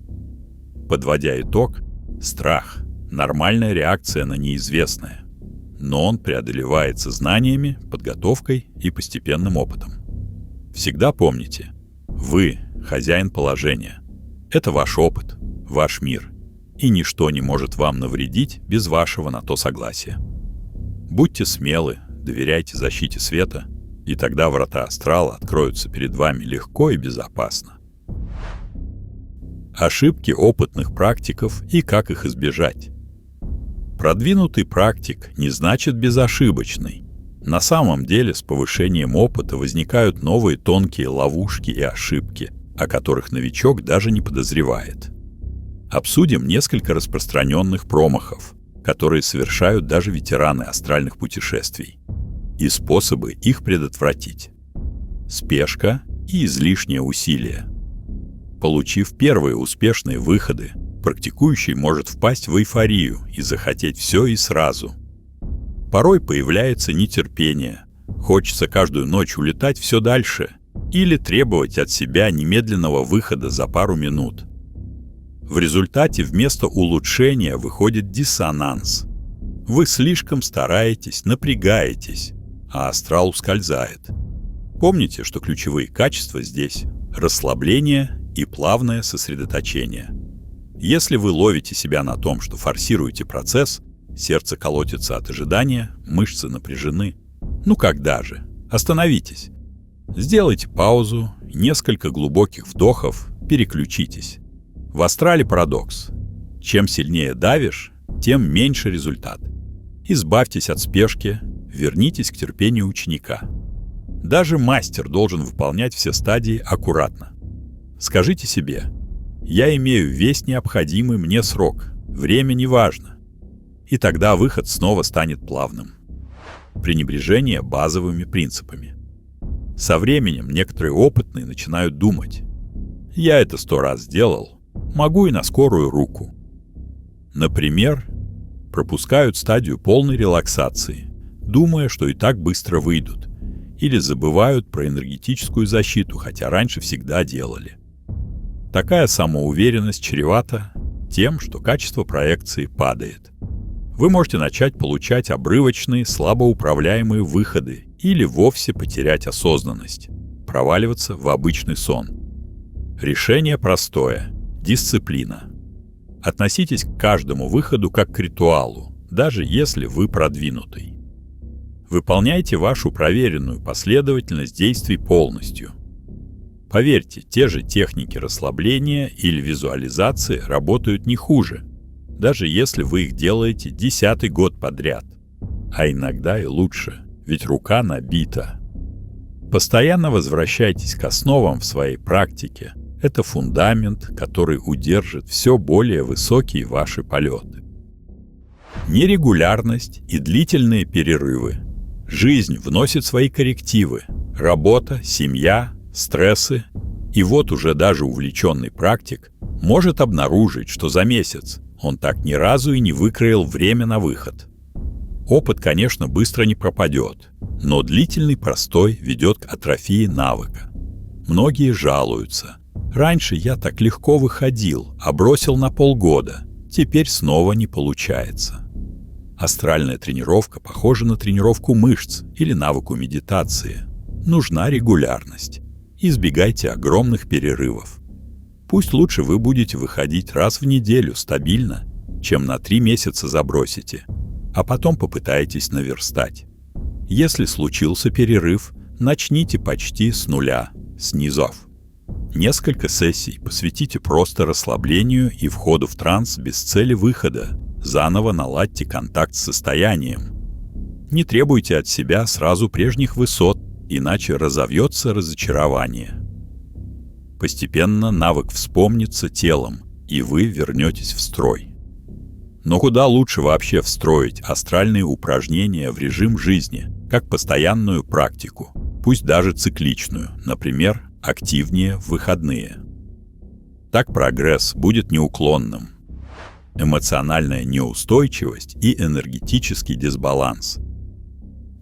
Подводя итог, страх – нормальная реакция на неизвестное. Но он преодолевается знаниями, подготовкой и постепенным опытом. Всегда помните, вы – хозяин положения. Это ваш опыт, ваш мир. И ничто не может вам навредить без вашего на то согласия. Будьте смелы, доверяйте защите света, и тогда врата астрала откроются перед вами легко и безопасно. Ошибки опытных практиков и как их избежать. Продвинутый практик не значит безошибочный. На самом деле с повышением опыта возникают новые тонкие ловушки и ошибки, о которых новичок даже не подозревает. Обсудим несколько распространенных промахов, которые совершают даже ветераны астральных путешествий, и способы их предотвратить. Спешка и излишнее усилие. Получив первые успешные выходы, практикующий может впасть в эйфорию и захотеть все и сразу. Порой появляется нетерпение, хочется каждую ночь улетать все дальше или требовать от себя немедленного выхода за пару минут. В результате вместо улучшения выходит диссонанс. Вы слишком стараетесь, напрягаетесь, а астрал ускользает. Помните, что ключевые качества здесь – расслабление и плавное сосредоточение. Если вы ловите себя на том, что форсируете процесс, сердце колотится от ожидания, мышцы напряжены. Ну когда же? Остановитесь. Сделайте паузу, несколько глубоких вдохов, переключитесь. В астрале парадокс. Чем сильнее давишь, тем меньше результат. Избавьтесь от спешки, вернитесь к терпению ученика. Даже мастер должен выполнять все стадии аккуратно. Скажите себе: «Я имею весь необходимый мне срок, время не важно». И тогда выход снова станет плавным. Пренебрежение базовыми принципами. Со временем некоторые опытные начинают думать: «Я это 100 раз сделал, могу и на скорую руку». Например, пропускают стадию полной релаксации, думая, что и так быстро выйдут, или забывают про энергетическую защиту, хотя раньше всегда делали. Такая самоуверенность чревата тем, что качество проекции падает. Вы можете начать получать обрывочные, слабоуправляемые выходы или вовсе потерять осознанность, проваливаться в обычный сон. Решение простое – дисциплина. Относитесь к каждому выходу как к ритуалу, даже если вы продвинутый. Выполняйте вашу проверенную последовательность действий полностью. Поверьте, те же техники расслабления или визуализации работают не хуже, даже если вы их делаете 10-й год подряд. А иногда и лучше, ведь рука набита. Постоянно возвращайтесь к основам в своей практике. Это фундамент, который удержит все более высокие ваши полеты. Нерегулярность и длительные перерывы. Жизнь вносит свои коррективы. Работа, семья, стрессы. И вот уже даже увлеченный практик может обнаружить, что за месяц он так ни разу и не выкроил время на выход. Опыт, конечно, быстро не пропадет, но длительный простой ведет к атрофии навыка. Многие жалуются: «Раньше я так легко выходил, а бросил на полгода. Теперь снова не получается». Астральная тренировка похожа на тренировку мышц или навыку медитации. Нужна регулярность. Избегайте огромных перерывов. Пусть лучше вы будете выходить раз в неделю стабильно, чем на 3 месяца забросите, а потом попытаетесь наверстать. Если случился перерыв, начните почти с нуля, с низов. Несколько сессий посвятите просто расслаблению и входу в транс без цели выхода. Заново наладьте контакт с состоянием. Не требуйте от себя сразу прежних высот, иначе разовьется разочарование. Постепенно навык вспомнится телом, и вы вернетесь в строй. Но куда лучше вообще встроить астральные упражнения в режим жизни, как постоянную практику, пусть даже цикличную, например, активнее в выходные. Так прогресс будет неуклонным. Эмоциональная неустойчивость и энергетический дисбаланс.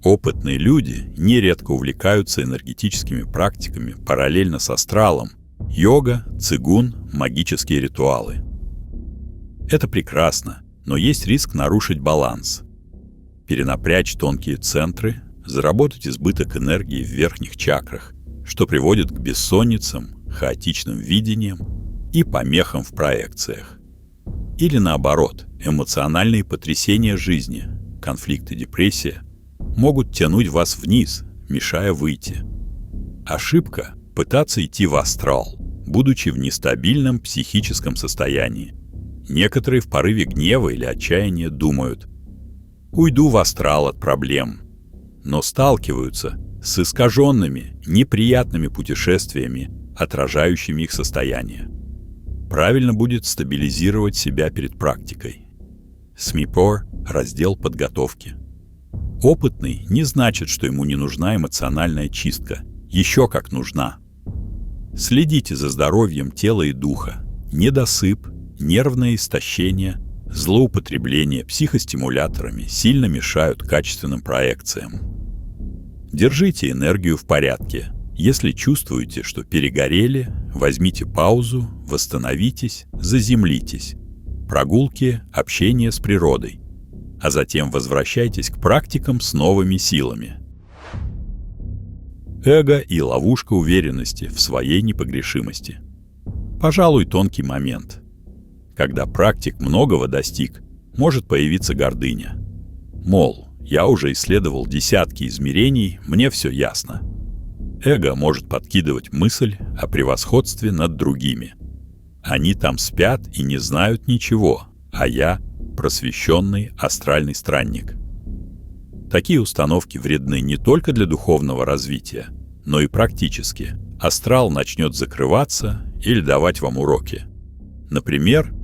Опытные люди нередко увлекаются энергетическими практиками параллельно с астралом: йога, цигун, магические ритуалы. Это прекрасно, но есть риск нарушить баланс. Перенапрячь тонкие центры, заработать избыток энергии в верхних чакрах, что приводит к бессонницам, хаотичным видениям и помехам в проекциях. Или наоборот, эмоциональные потрясения жизни, конфликт и депрессия могут тянуть вас вниз, мешая выйти. Ошибка – пытаться идти в астрал, будучи в нестабильном психическом состоянии. Некоторые в порыве гнева или отчаяния думают: «Уйду в астрал от проблем». но сталкиваются с искаженными, неприятными путешествиями, отражающими их состояние. Правильно будет стабилизировать себя перед практикой. СМИПОР, раздел подготовки. Опытный не значит, что ему не нужна эмоциональная чистка. Еще как нужна. Следите за здоровьем тела и духа. Недосып, нервное истощение, злоупотребление психостимуляторами сильно мешают качественным проекциям. Держите энергию в порядке. Если чувствуете, что перегорели, возьмите паузу, восстановитесь, заземлитесь. Прогулки, общение с природой. А затем возвращайтесь к практикам с новыми силами. Эго и ловушка уверенности в своей непогрешимости. Пожалуй, тонкий момент. Когда практик многого достиг, может появиться гордыня. Мол, я уже исследовал десятки измерений, мне все ясно. Эго может подкидывать мысль о превосходстве над другими. Они там спят и не знают ничего, а я — просвещенный астральный странник. Такие установки вредны не только для духовного развития, но и практически. Астрал начнет закрываться или давать вам уроки. Например,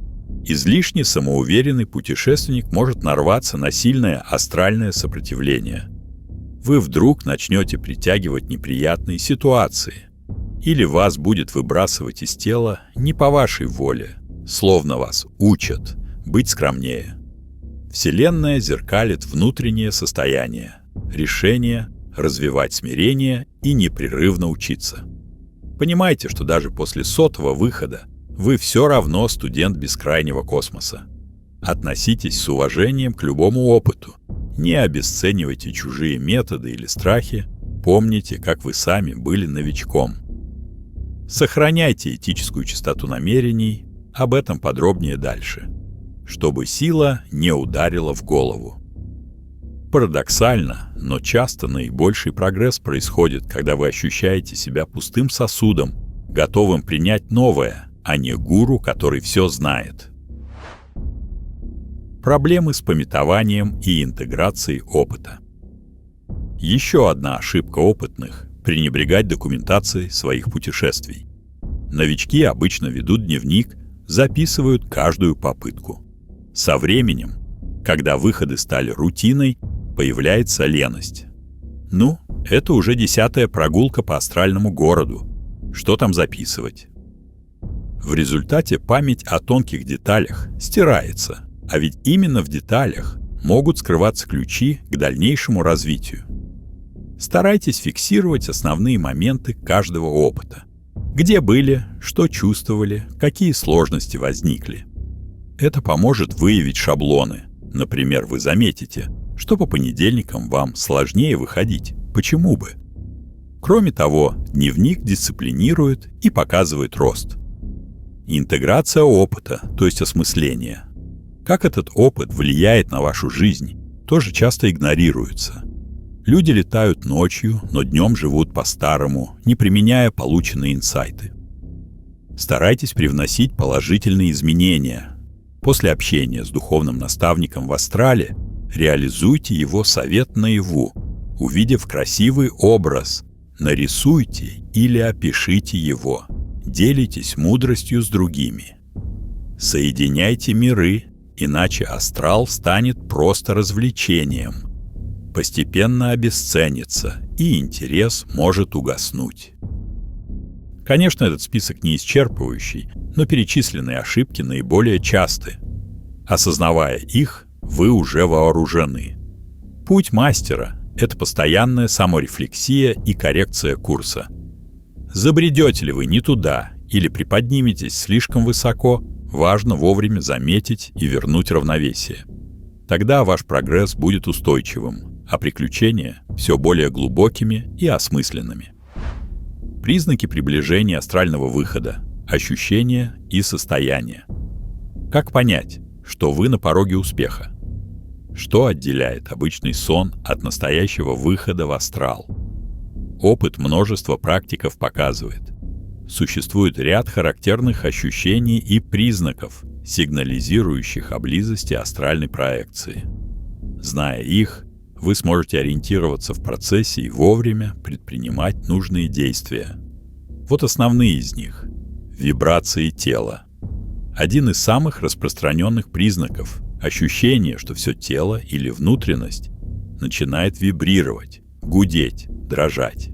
излишне самоуверенный путешественник может нарваться на сильное астральное сопротивление. Вы вдруг начнете притягивать неприятные ситуации, или вас будет выбрасывать из тела не по вашей воле, словно вас учат быть скромнее. Вселенная зеркалит внутреннее состояние, решение развивать смирение и непрерывно учиться. Понимайте, что даже после 100-го выхода вы все равно студент бескрайнего космоса. Относитесь с уважением к любому опыту. Не обесценивайте чужие методы или страхи. Помните, как вы сами были новичком. Сохраняйте этическую чистоту намерений. Об этом подробнее дальше. Чтобы сила не ударила в голову. Парадоксально, но часто наибольший прогресс происходит, когда вы ощущаете себя пустым сосудом, готовым принять новое, а не гуру, который все знает. Проблемы с памятованием и интеграцией опыта. Еще одна ошибка опытных – пренебрегать документацией своих путешествий. Новички обычно ведут дневник, записывают каждую попытку. Со временем, когда выходы стали рутиной, появляется леность. Ну, это уже 10-я прогулка по астральному городу. Что там записывать? В результате память о тонких деталях стирается, а ведь именно в деталях могут скрываться ключи к дальнейшему развитию. Старайтесь фиксировать основные моменты каждого опыта. Где были, что чувствовали, какие сложности возникли. Это поможет выявить шаблоны. Например, вы заметите, что по понедельникам вам сложнее выходить. Почему бы? Кроме того, дневник дисциплинирует и показывает рост. Интеграция опыта, то есть осмысление. Как этот опыт влияет на вашу жизнь, тоже часто игнорируется. Люди летают ночью, но днем живут по-старому, не применяя полученные инсайты. Старайтесь привносить положительные изменения. После общения с духовным наставником в астрале реализуйте его совет наяву, увидев красивый образ. Нарисуйте или опишите его. Делитесь мудростью с другими. Соединяйте миры, иначе астрал станет просто развлечением. Постепенно обесценится, и интерес может угаснуть. Конечно, этот список не исчерпывающий, но перечисленные ошибки наиболее часты. Осознавая их, вы уже вооружены. Путь мастера — это постоянная саморефлексия и коррекция курса. Забредете ли вы не туда или приподниметесь слишком высоко, важно вовремя заметить и вернуть равновесие. Тогда ваш прогресс будет устойчивым, а приключения все более глубокими и осмысленными. Признаки приближения астрального выхода, ощущения и состояния. Как понять, что вы на пороге успеха? Что отделяет обычный сон от настоящего выхода в астрал? Опыт множества практиков показывает. Существует ряд характерных ощущений и признаков, сигнализирующих о близости астральной проекции. Зная их, вы сможете ориентироваться в процессе и вовремя предпринимать нужные действия. Вот основные из них. Вибрации тела. Один из самых распространенных признаков – ощущение, что все тело или внутренность начинает вибрировать, гудеть, дрожать.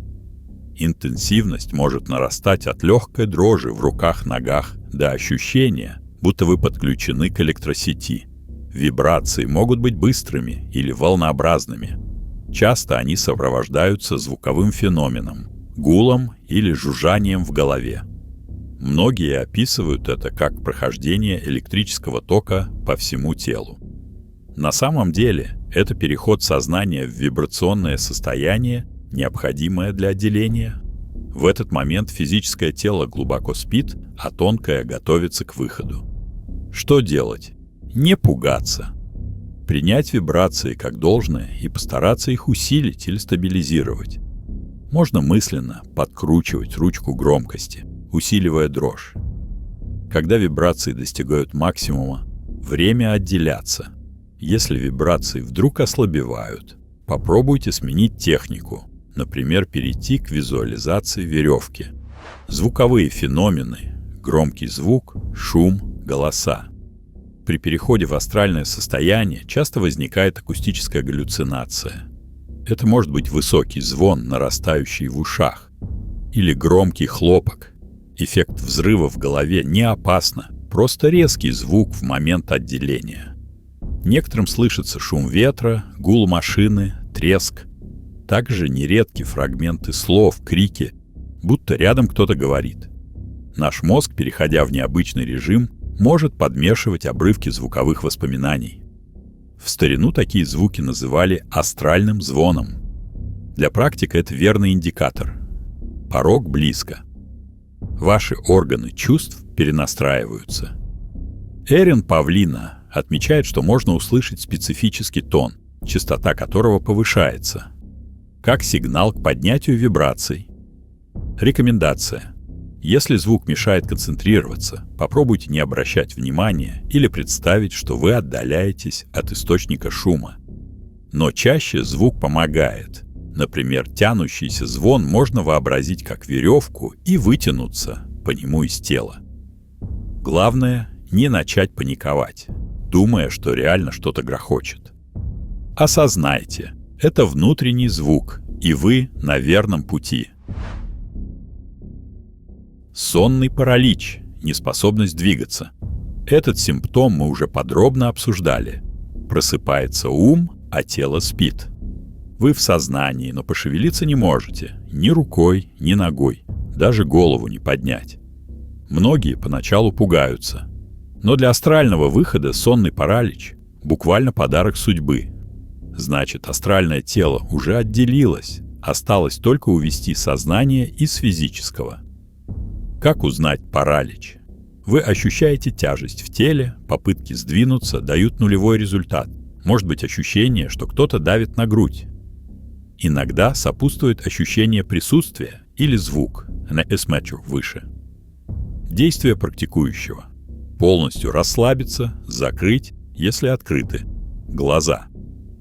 Интенсивность может нарастать от легкой дрожи в руках-ногах до ощущения, будто вы подключены к электросети. Вибрации могут быть быстрыми или волнообразными. Часто они сопровождаются звуковым феноменом, гулом или жужжанием в голове. Многие описывают это как прохождение электрического тока по всему телу. На самом деле, это переход сознания в вибрационное состояние, необходимое для отделения. В этот момент физическое тело глубоко спит, а тонкое готовится к выходу. Что делать? Не пугаться. Принять вибрации как должное и постараться их усилить или стабилизировать. Можно мысленно подкручивать ручку громкости, усиливая дрожь. Когда вибрации достигают максимума, время отделяться. Если вибрации вдруг ослабевают, попробуйте сменить технику, например, перейти к визуализации веревки. Звуковые феномены, громкий звук, шум, голоса. При переходе в астральное состояние часто возникает акустическая галлюцинация. Это может быть высокий звон, нарастающий в ушах, или громкий хлопок. Эффект взрыва в голове не опасно, просто резкий звук в момент отделения. Некоторым слышится шум ветра, гул машины, треск. Также нередки фрагменты слов, крики, будто рядом кто-то говорит. Наш мозг, переходя в необычный режим, может подмешивать обрывки звуковых воспоминаний. В старину такие звуки называли астральным звоном. Для практика это верный индикатор. Порог близко. Ваши органы чувств перенастраиваются. Эрин Павлина отмечает, что можно услышать специфический тон, частота которого повышается, как сигнал к поднятию вибраций. Рекомендация. Если звук мешает концентрироваться, попробуйте не обращать внимания или представить, что вы отдаляетесь от источника шума. Но чаще звук помогает. Например, тянущийся звон можно вообразить как веревку и вытянуться по нему из тела. Главное – не начать паниковать, думая, что реально что-то грохочет. Осознайте – это внутренний звук, и вы на верном пути. Сонный паралич, неспособность двигаться. Этот симптом мы уже подробно обсуждали. Просыпается ум, а тело спит. Вы в сознании, но пошевелиться не можете. Ни рукой, ни ногой. Даже голову не поднять. Многие поначалу пугаются. Но для астрального выхода сонный паралич – буквально подарок судьбы. Значит, астральное тело уже отделилось. Осталось только увести сознание из физического. Как узнать паралич? Вы ощущаете тяжесть в теле, попытки сдвинуться дают нулевой результат. Может быть ощущение, что кто-то давит на грудь. Иногда сопутствует ощущение присутствия или звук, на S-measure выше. Действие практикующего. Полностью расслабиться, закрыть, если открыты, глаза.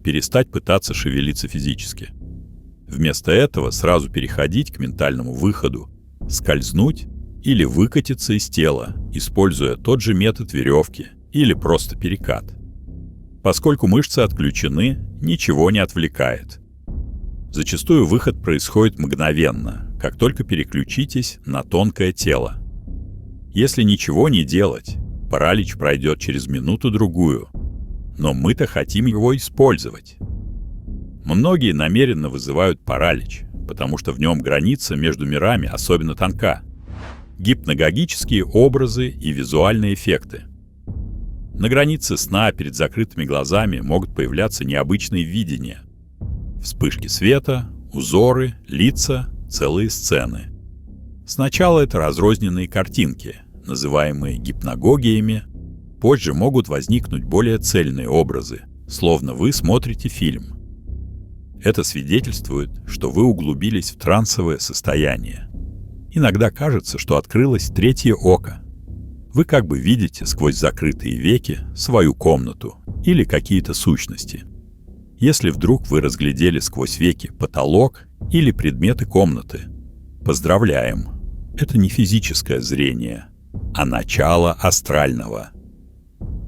Перестать пытаться шевелиться физически. Вместо этого сразу переходить к ментальному выходу, скользнуть или выкатиться из тела, используя тот же метод веревки или просто перекат. Поскольку мышцы отключены, ничего не отвлекает. Зачастую выход происходит мгновенно, как только переключитесь на тонкое тело. Если ничего не делать, паралич пройдет через минуту-другую, но мы-то хотим его использовать. Многие намеренно вызывают паралич, потому что в нем граница между мирами особенно тонка. Гипногогические образы и визуальные эффекты. На границе сна перед закрытыми глазами могут появляться необычные видения. Вспышки света, узоры, лица, целые сцены. Сначала это разрозненные картинки, называемые гипногогиями. Позже могут возникнуть более цельные образы, словно вы смотрите фильм. Это свидетельствует, что вы углубились в трансовое состояние. Иногда кажется, что открылось третье око. Вы как бы видите сквозь закрытые веки свою комнату или какие-то сущности. Если вдруг вы разглядели сквозь веки потолок или предметы комнаты, поздравляем, это не физическое зрение, а начало астрального.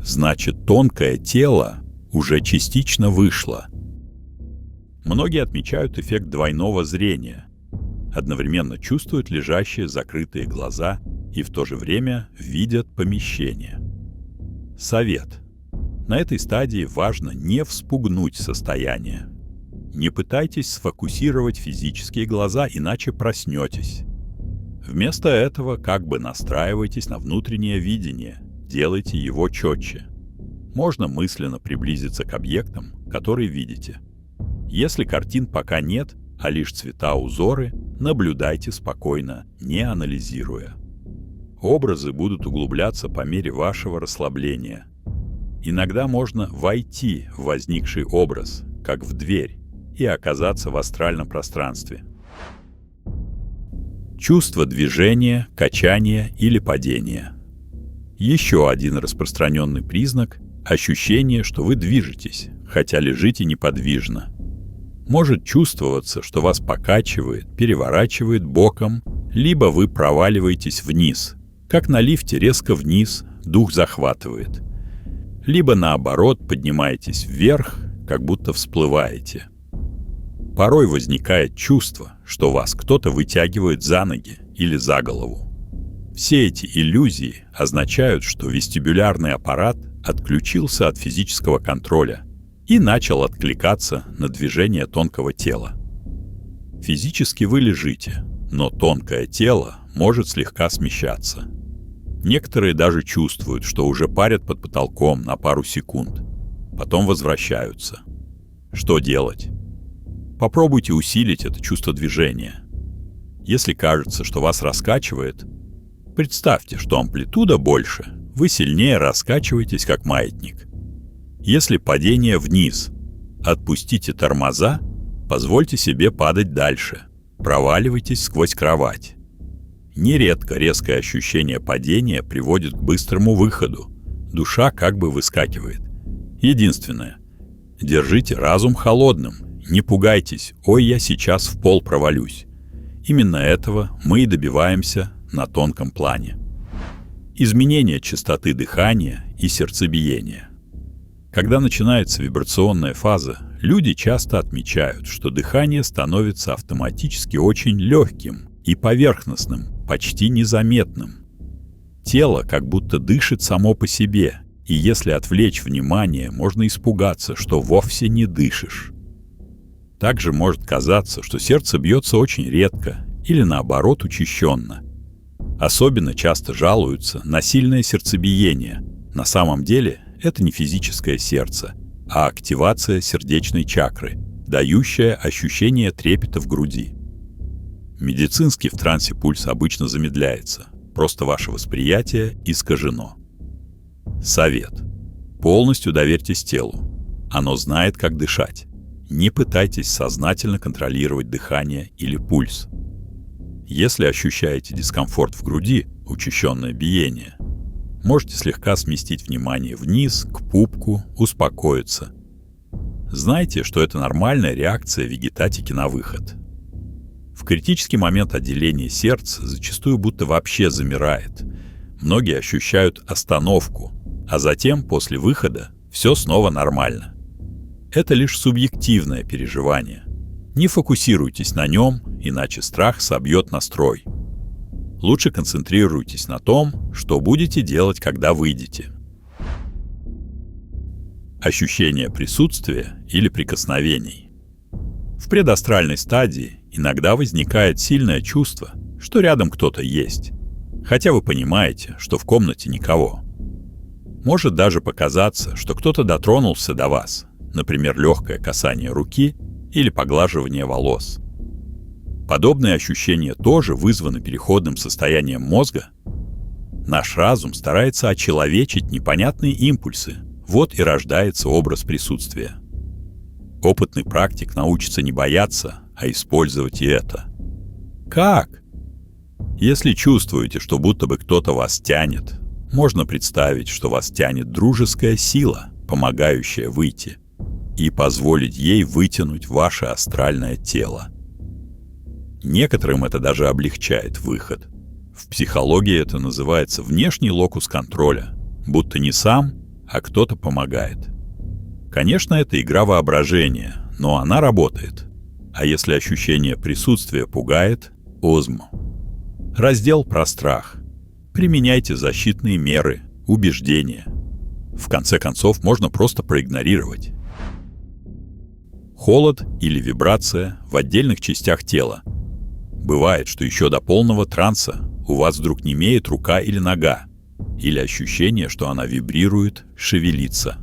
Значит, тонкое тело уже частично вышло. Многие отмечают эффект двойного зрения. Одновременно чувствуют лежащие закрытые глаза и в то же время видят помещение. Совет. На этой стадии важно не вспугнуть состояние. Не пытайтесь сфокусировать физические глаза, иначе проснетесь. Вместо этого как бы настраивайтесь на внутреннее видение, делайте его четче. Можно мысленно приблизиться к объектам, которые видите. Если картин пока нет, а лишь цвета-узоры, наблюдайте спокойно, не анализируя. Образы будут углубляться по мере вашего расслабления. Иногда можно войти в возникший образ, как в дверь, и оказаться в астральном пространстве. Чувство движения, качания или падения. Еще один распространенный признак – ощущение, что вы движетесь, хотя лежите неподвижно. Может чувствоваться, что вас покачивает, переворачивает боком, либо вы проваливаетесь вниз, как на лифте резко вниз, дух захватывает. Либо наоборот поднимаетесь вверх, как будто всплываете. Порой возникает чувство, что вас кто-то вытягивает за ноги или за голову. Все эти иллюзии означают, что вестибулярный аппарат отключился от физического контроля и начал откликаться на движение тонкого тела. Физически вы лежите, но тонкое тело может слегка смещаться. Некоторые даже чувствуют, что уже парят под потолком на пару секунд, потом возвращаются. Что делать? Попробуйте усилить это чувство движения. Если кажется, что вас раскачивает, представьте, что амплитуда больше, вы сильнее раскачиваетесь, как маятник. Если падение вниз, отпустите тормоза, позвольте себе падать дальше, проваливайтесь сквозь кровать. Нередко резкое ощущение падения приводит к быстрому выходу, душа как бы выскакивает. Единственное, держите разум холодным, не пугайтесь, ой, я сейчас в пол провалюсь. Именно этого мы и добиваемся на тонком плане. Изменение частоты дыхания и сердцебиения. Когда начинается вибрационная фаза, люди часто отмечают, что дыхание становится автоматически очень легким и поверхностным, почти незаметным. Тело как будто дышит само по себе, и если отвлечь внимание, можно испугаться, что вовсе не дышишь. Также может казаться, что сердце бьется очень редко или наоборот учащенно. Особенно часто жалуются на сильное сердцебиение. На самом деле это не физическое сердце, а активация сердечной чакры, дающая ощущение трепета в груди. Медицински в трансе пульс обычно замедляется, просто ваше восприятие искажено. Совет. Полностью доверьтесь телу. Оно знает, как дышать. Не пытайтесь сознательно контролировать дыхание или пульс. Если ощущаете дискомфорт в груди, учащенное биение, можете слегка сместить внимание вниз, к пупку, успокоиться. Знайте, что это нормальная реакция вегетатики на выход. В критический момент отделение сердца зачастую будто вообще замирает. Многие ощущают остановку, а затем, после выхода, все снова нормально. Это лишь субъективное переживание. Не фокусируйтесь на нем, иначе страх собьет настрой. Лучше концентрируйтесь на том, что будете делать, когда выйдете. Ощущение присутствия или прикосновений. В предастральной стадии иногда возникает сильное чувство, что рядом кто-то есть, хотя вы понимаете, что в комнате никого. Может даже показаться, что кто-то дотронулся до вас, например, легкое касание руки или поглаживание волос. Подобные ощущения тоже вызваны переходным состоянием мозга. Наш разум старается очеловечить непонятные импульсы, вот и рождается образ присутствия. Опытный практик научится не бояться, а использовать и это. Как? Если чувствуете, что будто бы кто-то вас тянет, можно представить, что вас тянет дружеская сила, помогающая выйти. и позволить ей вытянуть ваше астральное тело. Некоторым это даже облегчает выход. В психологии это называется внешний локус контроля, будто не сам, а кто-то помогает. Конечно, это игра воображения, но она работает. А если ощущение присутствия пугает — ОЗМ. Раздел про страх. Применяйте защитные меры, убеждения. В конце концов, можно просто проигнорировать. Холод или вибрация в отдельных частях тела. Бывает, что еще до полного транса у вас вдруг немеет рука или нога, или ощущение, что она вибрирует, шевелится,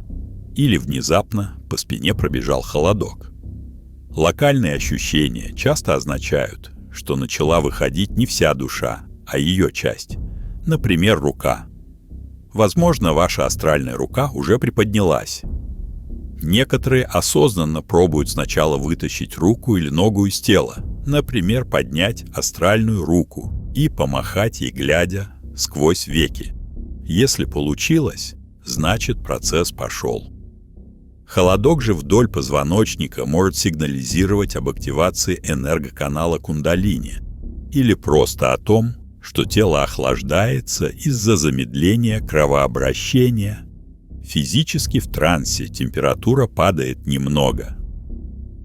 или внезапно по спине пробежал холодок. Локальные ощущения часто означают, что начала выходить не вся душа, а ее часть, например, рука. Возможно, ваша астральная рука уже приподнялась. Некоторые осознанно пробуют сначала вытащить руку или ногу из тела, например, поднять астральную руку и помахать ей, глядя сквозь веки. Если получилось, значит, процесс пошел. Холодок же вдоль позвоночника может сигнализировать об активации энергоканала кундалини или просто о том, что тело охлаждается из-за замедления кровообращения. Физически в трансе температура падает немного.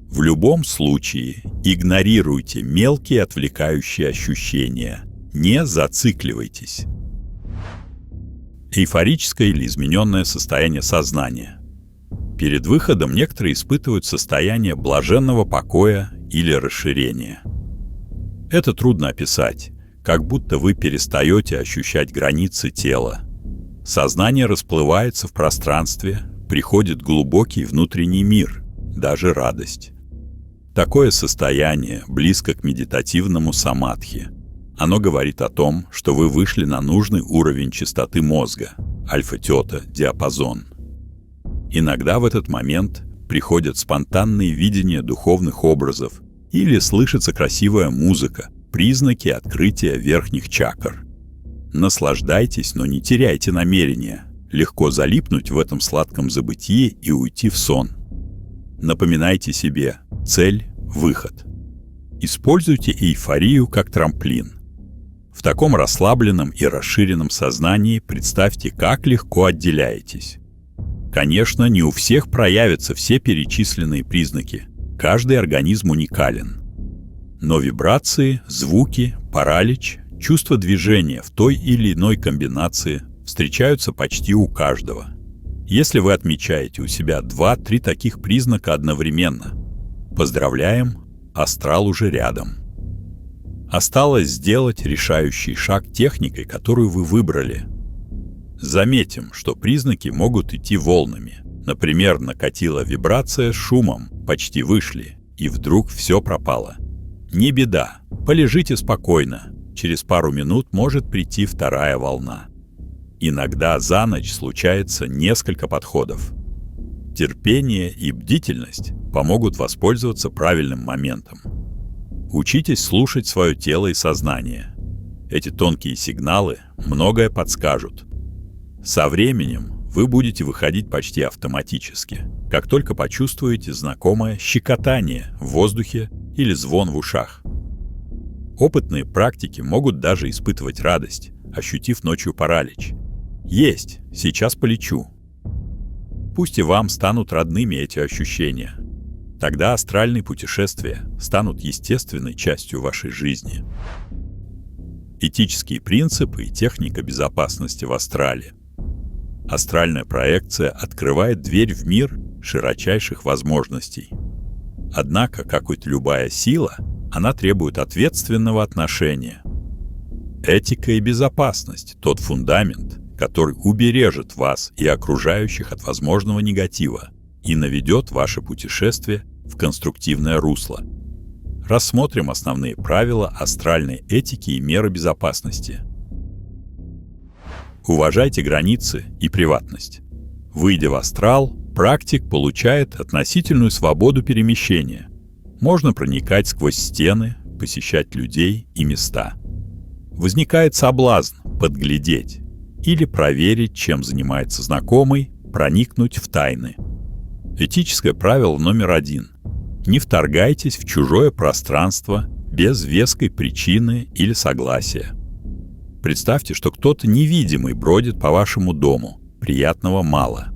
В любом случае игнорируйте мелкие отвлекающие ощущения, не зацикливайтесь. Эйфорическое или измененное состояние сознания. Перед выходом некоторые испытывают состояние блаженного покоя или расширения. Это трудно описать, как будто вы перестаете ощущать границы тела. Сознание расплывается в пространстве, приходит глубокий внутренний мир, даже радость. Такое состояние близко к медитативному самадхи. Оно говорит о том, что вы вышли на нужный уровень частоты мозга, альфа-тета, диапазон. Иногда в этот момент приходят спонтанные видения духовных образов или слышится красивая музыка, признаки открытия верхних чакр. Наслаждайтесь, но не теряйте намерения. Легко залипнуть в этом сладком забытии и уйти в сон. Напоминайте себе: цель — выход. Используйте эйфорию как трамплин. В таком расслабленном и расширенном сознании представьте, как легко отделяетесь. Конечно, не у всех проявятся все перечисленные признаки. Каждый организм уникален. Но вибрации, звуки, паралич, чувство движения в той или иной комбинации встречаются почти у каждого. Если вы отмечаете у себя 2-3 таких признака одновременно, поздравляем, астрал уже рядом. Осталось сделать решающий шаг техникой, которую вы выбрали. Заметим, что признаки могут идти волнами. Например, накатила вибрация с шумом, почти вышли, и вдруг все пропало. Не беда, полежите спокойно. Через пару минут может прийти вторая волна. Иногда за ночь случается несколько подходов. Терпение и бдительность помогут воспользоваться правильным моментом. Учитесь слушать свое тело и сознание. Эти тонкие сигналы многое подскажут. Со временем вы будете выходить почти автоматически, как только почувствуете знакомое щекотание в воздухе или звон в ушах. Опытные практики могут даже испытывать радость, ощутив ночью паралич. Есть, сейчас полечу. Пусть и вам станут родными эти ощущения. Тогда астральные путешествия станут естественной частью вашей жизни. Этические принципы и техника безопасности в астрале. Астральная проекция открывает дверь в мир широчайших возможностей. Однако, как и любая сила, она требует ответственного отношения. Этика и безопасность — тот фундамент, который убережет вас и окружающих от возможного негатива и наведет ваше путешествие в конструктивное русло. Рассмотрим основные правила астральной этики и меры безопасности. Уважайте границы и приватность. Выйдя в астрал, практик получает относительную свободу перемещения. Можно проникать сквозь стены, посещать людей и места. Возникает соблазн подглядеть или проверить, чем занимается знакомый, проникнуть в тайны. Этическое правило номер 1. Не вторгайтесь в чужое пространство без веской причины или согласия. Представьте, что кто-то невидимый бродит по вашему дому. Приятного мало.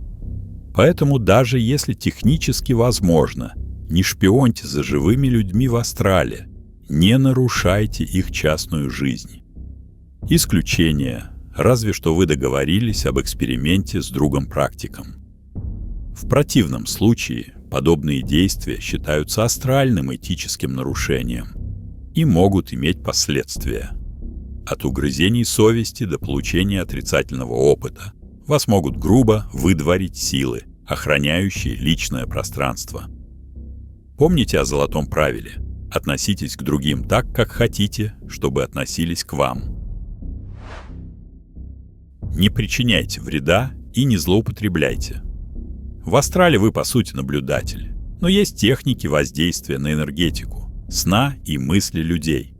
Поэтому даже если технически возможно, не шпионьте за живыми людьми в астрале, не нарушайте их частную жизнь. Исключение, разве что вы договорились об эксперименте с другом-практиком. В противном случае подобные действия считаются астральным этическим нарушением и могут иметь последствия. От угрызений совести до получения отрицательного опыта вас могут грубо выдворить силы, охраняющие личное пространство. Помните о золотом правиле: относитесь к другим так, как хотите, чтобы относились к вам. Не причиняйте вреда и не злоупотребляйте. В астрале вы, по сути, наблюдатель, но есть техники воздействия на энергетику, сна и мысли людей.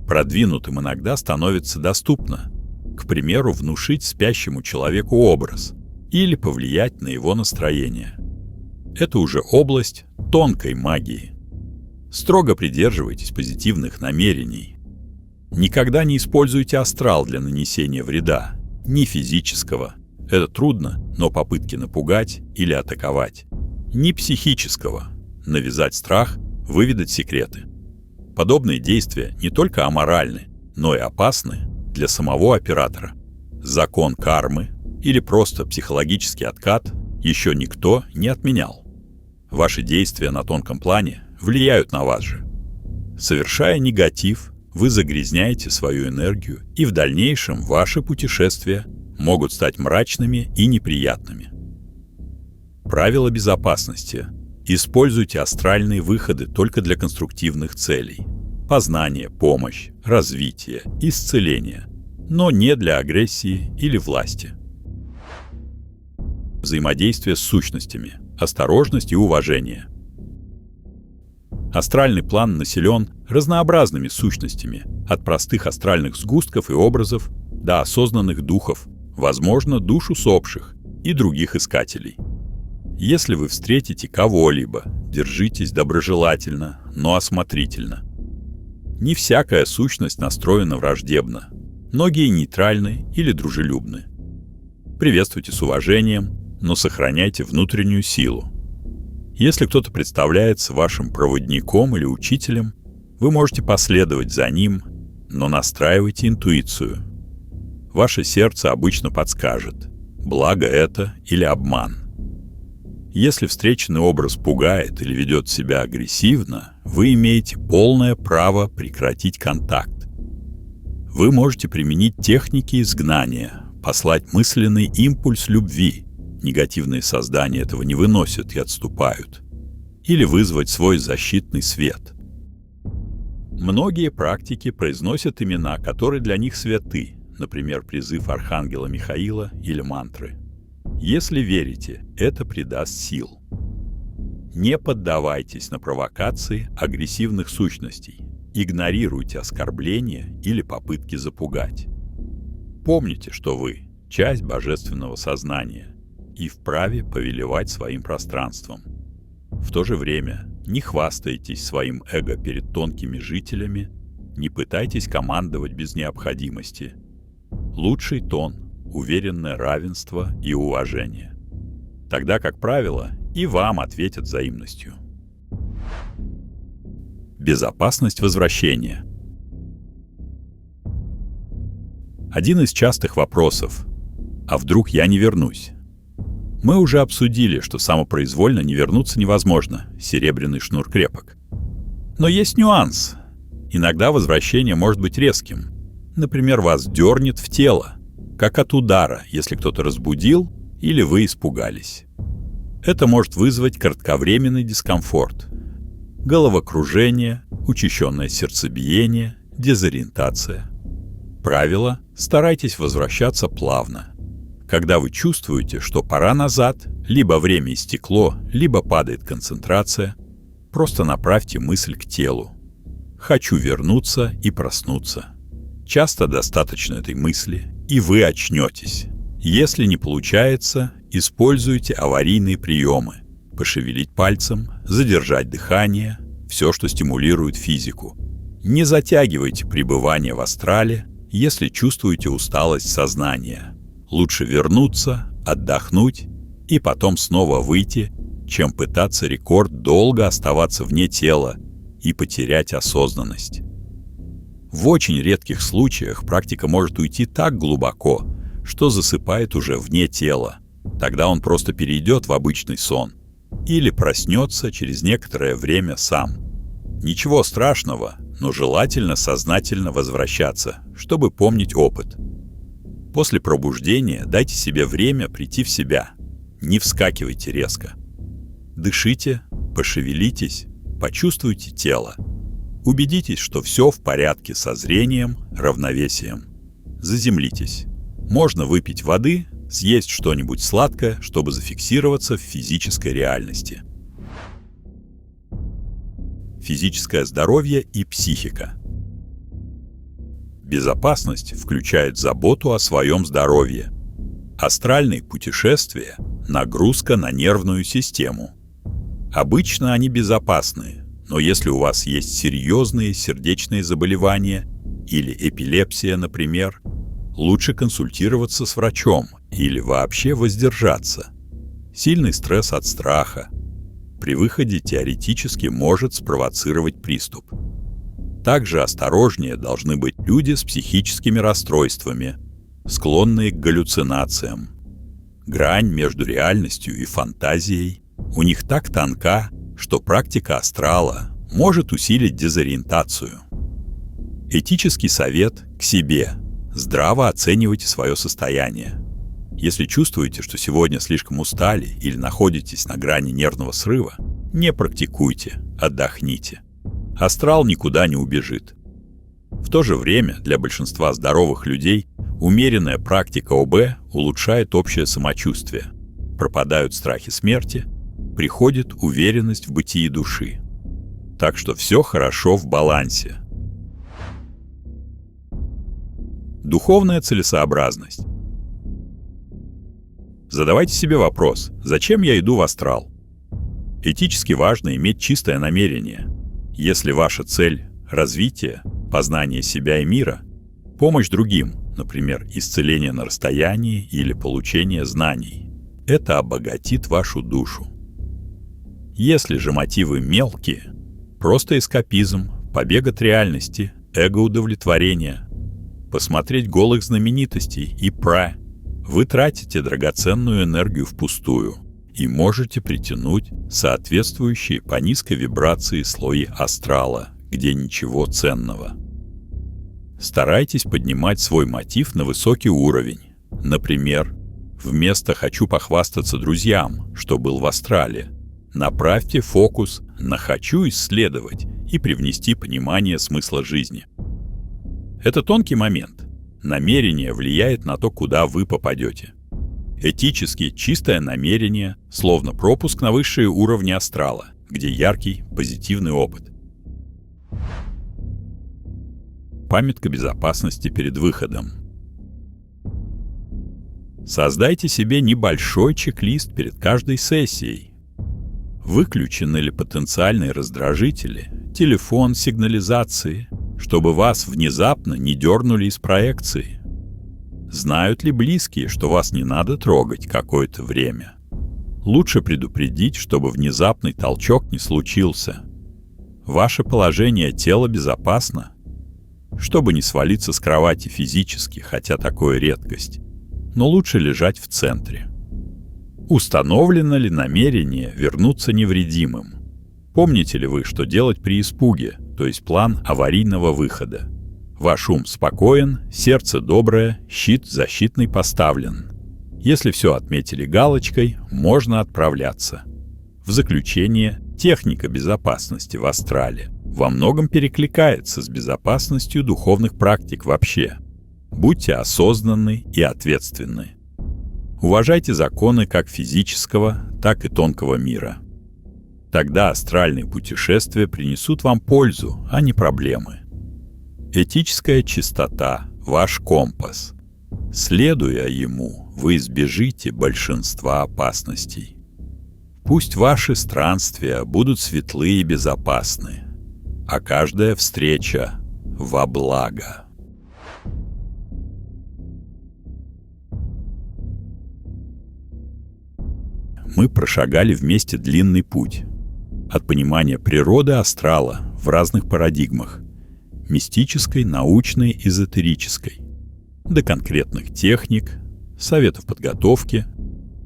Продвинутым иногда становится доступно, к примеру, внушить спящему человеку образ или повлиять на его настроение. Это уже область тонкой магии. Строго придерживайтесь позитивных намерений. Никогда не используйте астрал для нанесения вреда, ни физического. Это трудно, но попытки напугать или атаковать. Ни психического. Навязать страх, выведать секреты. Подобные действия не только аморальны, но и опасны для самого оператора. Закон кармы или просто психологический откат еще никто не отменял. Ваши действия на тонком плане влияют на вас же. Совершая негатив, вы загрязняете свою энергию, и в дальнейшем ваши путешествия могут стать мрачными и неприятными. Правило безопасности. Используйте астральные выходы только для конструктивных целей. Познание, помощь, развитие, исцеление, но не для агрессии или власти. Взаимодействие с сущностями. Осторожность и уважение. Астральный план населен разнообразными сущностями, от простых астральных сгустков и образов до осознанных духов, возможно, душ усопших и других искателей. Если вы встретите кого-либо, держитесь доброжелательно, но осмотрительно. Не всякая сущность настроена враждебно. Многие нейтральны или дружелюбны. Приветствуйте с уважением, но сохраняйте внутреннюю силу. Если кто-то представляется вашим проводником или учителем, вы можете последовать за ним, но настраивайте интуицию. Ваше сердце обычно подскажет, благо это или обман. Если встреченный образ пугает или ведет себя агрессивно, вы имеете полное право прекратить контакт. Вы можете применить техники изгнания, послать мысленный импульс любви. Негативные создания этого не выносят и отступают. Или вызвать свой защитный свет. Многие практики произносят имена, которые для них святы, например, призыв Архангела Михаила или мантры. Если верите, это придаст сил. Не поддавайтесь на провокации агрессивных сущностей. Игнорируйте оскорбления или попытки запугать. Помните, что вы – часть божественного сознания и вправе повелевать своим пространством. В то же время не хвастайтесь своим эго перед тонкими жителями, не пытайтесь командовать без необходимости. Лучший тон – уверенное равенство и уважение. Тогда, как правило, и вам ответят взаимностью. Безопасность возвращения. Один из частых вопросов – а вдруг я не вернусь? Мы уже обсудили, что самопроизвольно не вернуться невозможно, серебряный шнур крепок. Но есть нюанс. Иногда возвращение может быть резким. Например, вас дернет в тело, как от удара, если кто-то разбудил или вы испугались. Это может вызвать кратковременный дискомфорт, головокружение, учащенное сердцебиение, дезориентация. Правило: старайтесь возвращаться плавно. Когда вы чувствуете, что пора назад, либо время истекло, либо падает концентрация, просто направьте мысль к телу. «Хочу вернуться и проснуться». Часто достаточно этой мысли, и вы очнетесь. Если не получается, используйте аварийные приемы. Пошевелить пальцем, задержать дыхание – все, что стимулирует физику. Не затягивайте пребывание в астрале, если чувствуете усталость сознания. Лучше вернуться, отдохнуть и потом снова выйти, чем пытаться рекорд долго оставаться вне тела и потерять осознанность. В очень редких случаях практика может уйти так глубоко, что засыпает уже вне тела. Тогда он просто перейдет в обычный сон или проснется через некоторое время сам. Ничего страшного, но желательно сознательно возвращаться, чтобы помнить опыт. После пробуждения дайте себе время прийти в себя. Не вскакивайте резко. Дышите, пошевелитесь, почувствуйте тело. Убедитесь, что все в порядке со зрением, равновесием. Заземлитесь. Можно выпить воды, съесть что-нибудь сладкое, чтобы зафиксироваться в физической реальности. Физическое здоровье и психика. Безопасность включает заботу о своем здоровье. Астральные путешествия – нагрузка на нервную систему. Обычно они безопасны, но если у вас есть серьезные сердечные заболевания или эпилепсия, например, лучше консультироваться с врачом или вообще воздержаться. Сильный стресс от страха при выходе теоретически может спровоцировать приступ. Также осторожнее должны быть люди с психическими расстройствами, склонные к галлюцинациям. Грань между реальностью и фантазией у них так тонка, что практика астрала может усилить дезориентацию. Этический совет к себе. Здраво оценивайте свое состояние. Если чувствуете, что сегодня слишком устали или находитесь на грани нервного срыва, не практикуйте, отдохните. Астрал никуда не убежит. В то же время для большинства здоровых людей умеренная практика ОБ улучшает общее самочувствие. Пропадают страхи смерти, приходит уверенность в бытии души. Так что все хорошо в балансе. Духовная целесообразность. Задавайте себе вопрос: зачем я иду в астрал? Этически важно иметь чистое намерение. Если ваша цель – развитие, познание себя и мира, помощь другим, например, исцеление на расстоянии или получение знаний, это обогатит вашу душу. Если же мотивы мелкие, просто эскапизм, побег от реальности, эго-удовлетворение, посмотреть голых знаменитостей и вы тратите драгоценную энергию впустую и можете притянуть соответствующие по низкой вибрации слои астрала, где ничего ценного. Старайтесь поднимать свой мотив на высокий уровень. Например, вместо «хочу похвастаться друзьям», что был в астрале, направьте фокус на «хочу исследовать» и привнести понимание смысла жизни. Это тонкий момент. Намерение влияет на то, куда вы попадете. Этически чистое намерение – словно пропуск на высшие уровни астрала, где яркий, позитивный опыт. Памятка безопасности перед выходом. Создайте себе небольшой чек-лист перед каждой сессией. Выключены ли потенциальные раздражители, телефон, сигнализации, чтобы вас внезапно не дернули из проекции? Знают ли близкие, что вас не надо трогать какое-то время? Лучше предупредить, чтобы внезапный толчок не случился. Ваше положение тела безопасно, чтобы не свалиться с кровати физически, хотя такое редкость, но лучше лежать в центре. Установлено ли намерение вернуться невредимым? Помните ли вы, что делать при испуге, то есть план аварийного выхода? Ваш ум спокоен, сердце доброе, щит защитный поставлен. Если все отметили галочкой, можно отправляться. В заключение, техника безопасности в астрале во многом перекликается с безопасностью духовных практик вообще. Будьте осознанны и ответственны. Уважайте законы как физического, так и тонкого мира. Тогда астральные путешествия принесут вам пользу, а не проблемы. Этическая чистота – ваш компас. Следуя ему, вы избежите большинства опасностей. Пусть ваши странствия будут светлы и безопасны, а каждая встреча во благо. Мы прошагали вместе длинный путь. От понимания природы астрала в разных парадигмах – мистической, научной, эзотерической, до конкретных техник, советов подготовки,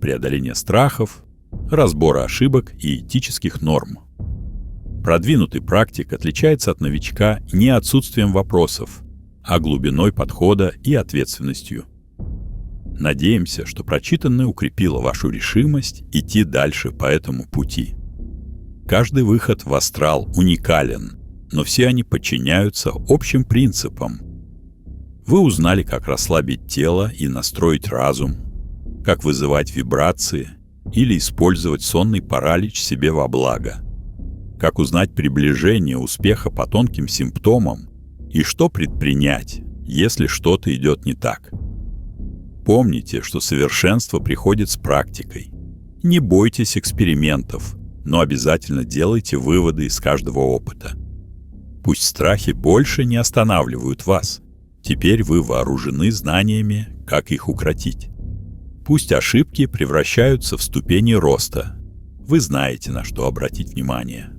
преодоления страхов, разбора ошибок и этических норм. Продвинутый практик отличается от новичка не отсутствием вопросов, а глубиной подхода и ответственностью. Надеемся, что прочитанное укрепило вашу решимость идти дальше по этому пути. Каждый выход в астрал уникален, но все они подчиняются общим принципам. Вы узнали, как расслабить тело и настроить разум, как вызывать вибрации или использовать сонный паралич себе во благо, как узнать приближение успеха по тонким симптомам и что предпринять, если что-то идет не так. Помните, что совершенство приходит с практикой. Не бойтесь экспериментов, но обязательно делайте выводы из каждого опыта. Пусть страхи больше не останавливают вас. Теперь вы вооружены знаниями, как их укротить. Пусть ошибки превращаются в ступени роста. Вы знаете, на что обратить внимание.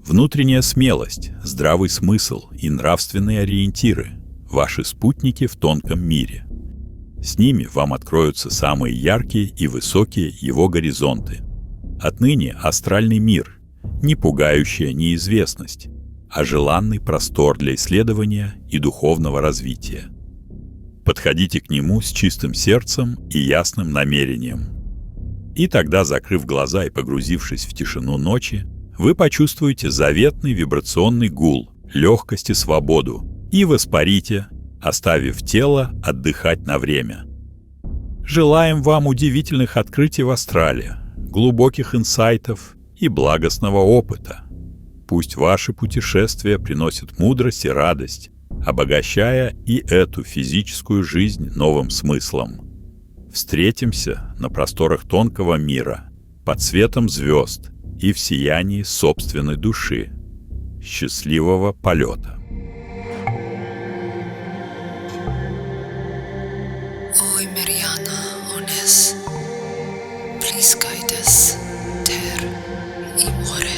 Внутренняя смелость, здравый смысл и нравственные ориентиры – ваши спутники в тонком мире. С ними вам откроются самые яркие и высокие его горизонты. Отныне астральный мир – не пугающая неизвестность, а желанный простор для исследования и духовного развития. Подходите к нему с чистым сердцем и ясным намерением. И тогда, закрыв глаза и погрузившись в тишину ночи, вы почувствуете заветный вибрационный гул, легкость и свободу и воспарите, оставив тело отдыхать на время. Желаем вам удивительных открытий в астрале, глубоких инсайтов и благостного опыта. Пусть ваши путешествия приносят мудрость и радость, обогащая и эту физическую жизнь новым смыслом. Встретимся на просторах тонкого мира, под светом звезд и в сиянии собственной души. Счастливого полета! Oi Mariana Ones, please guide us ter i more.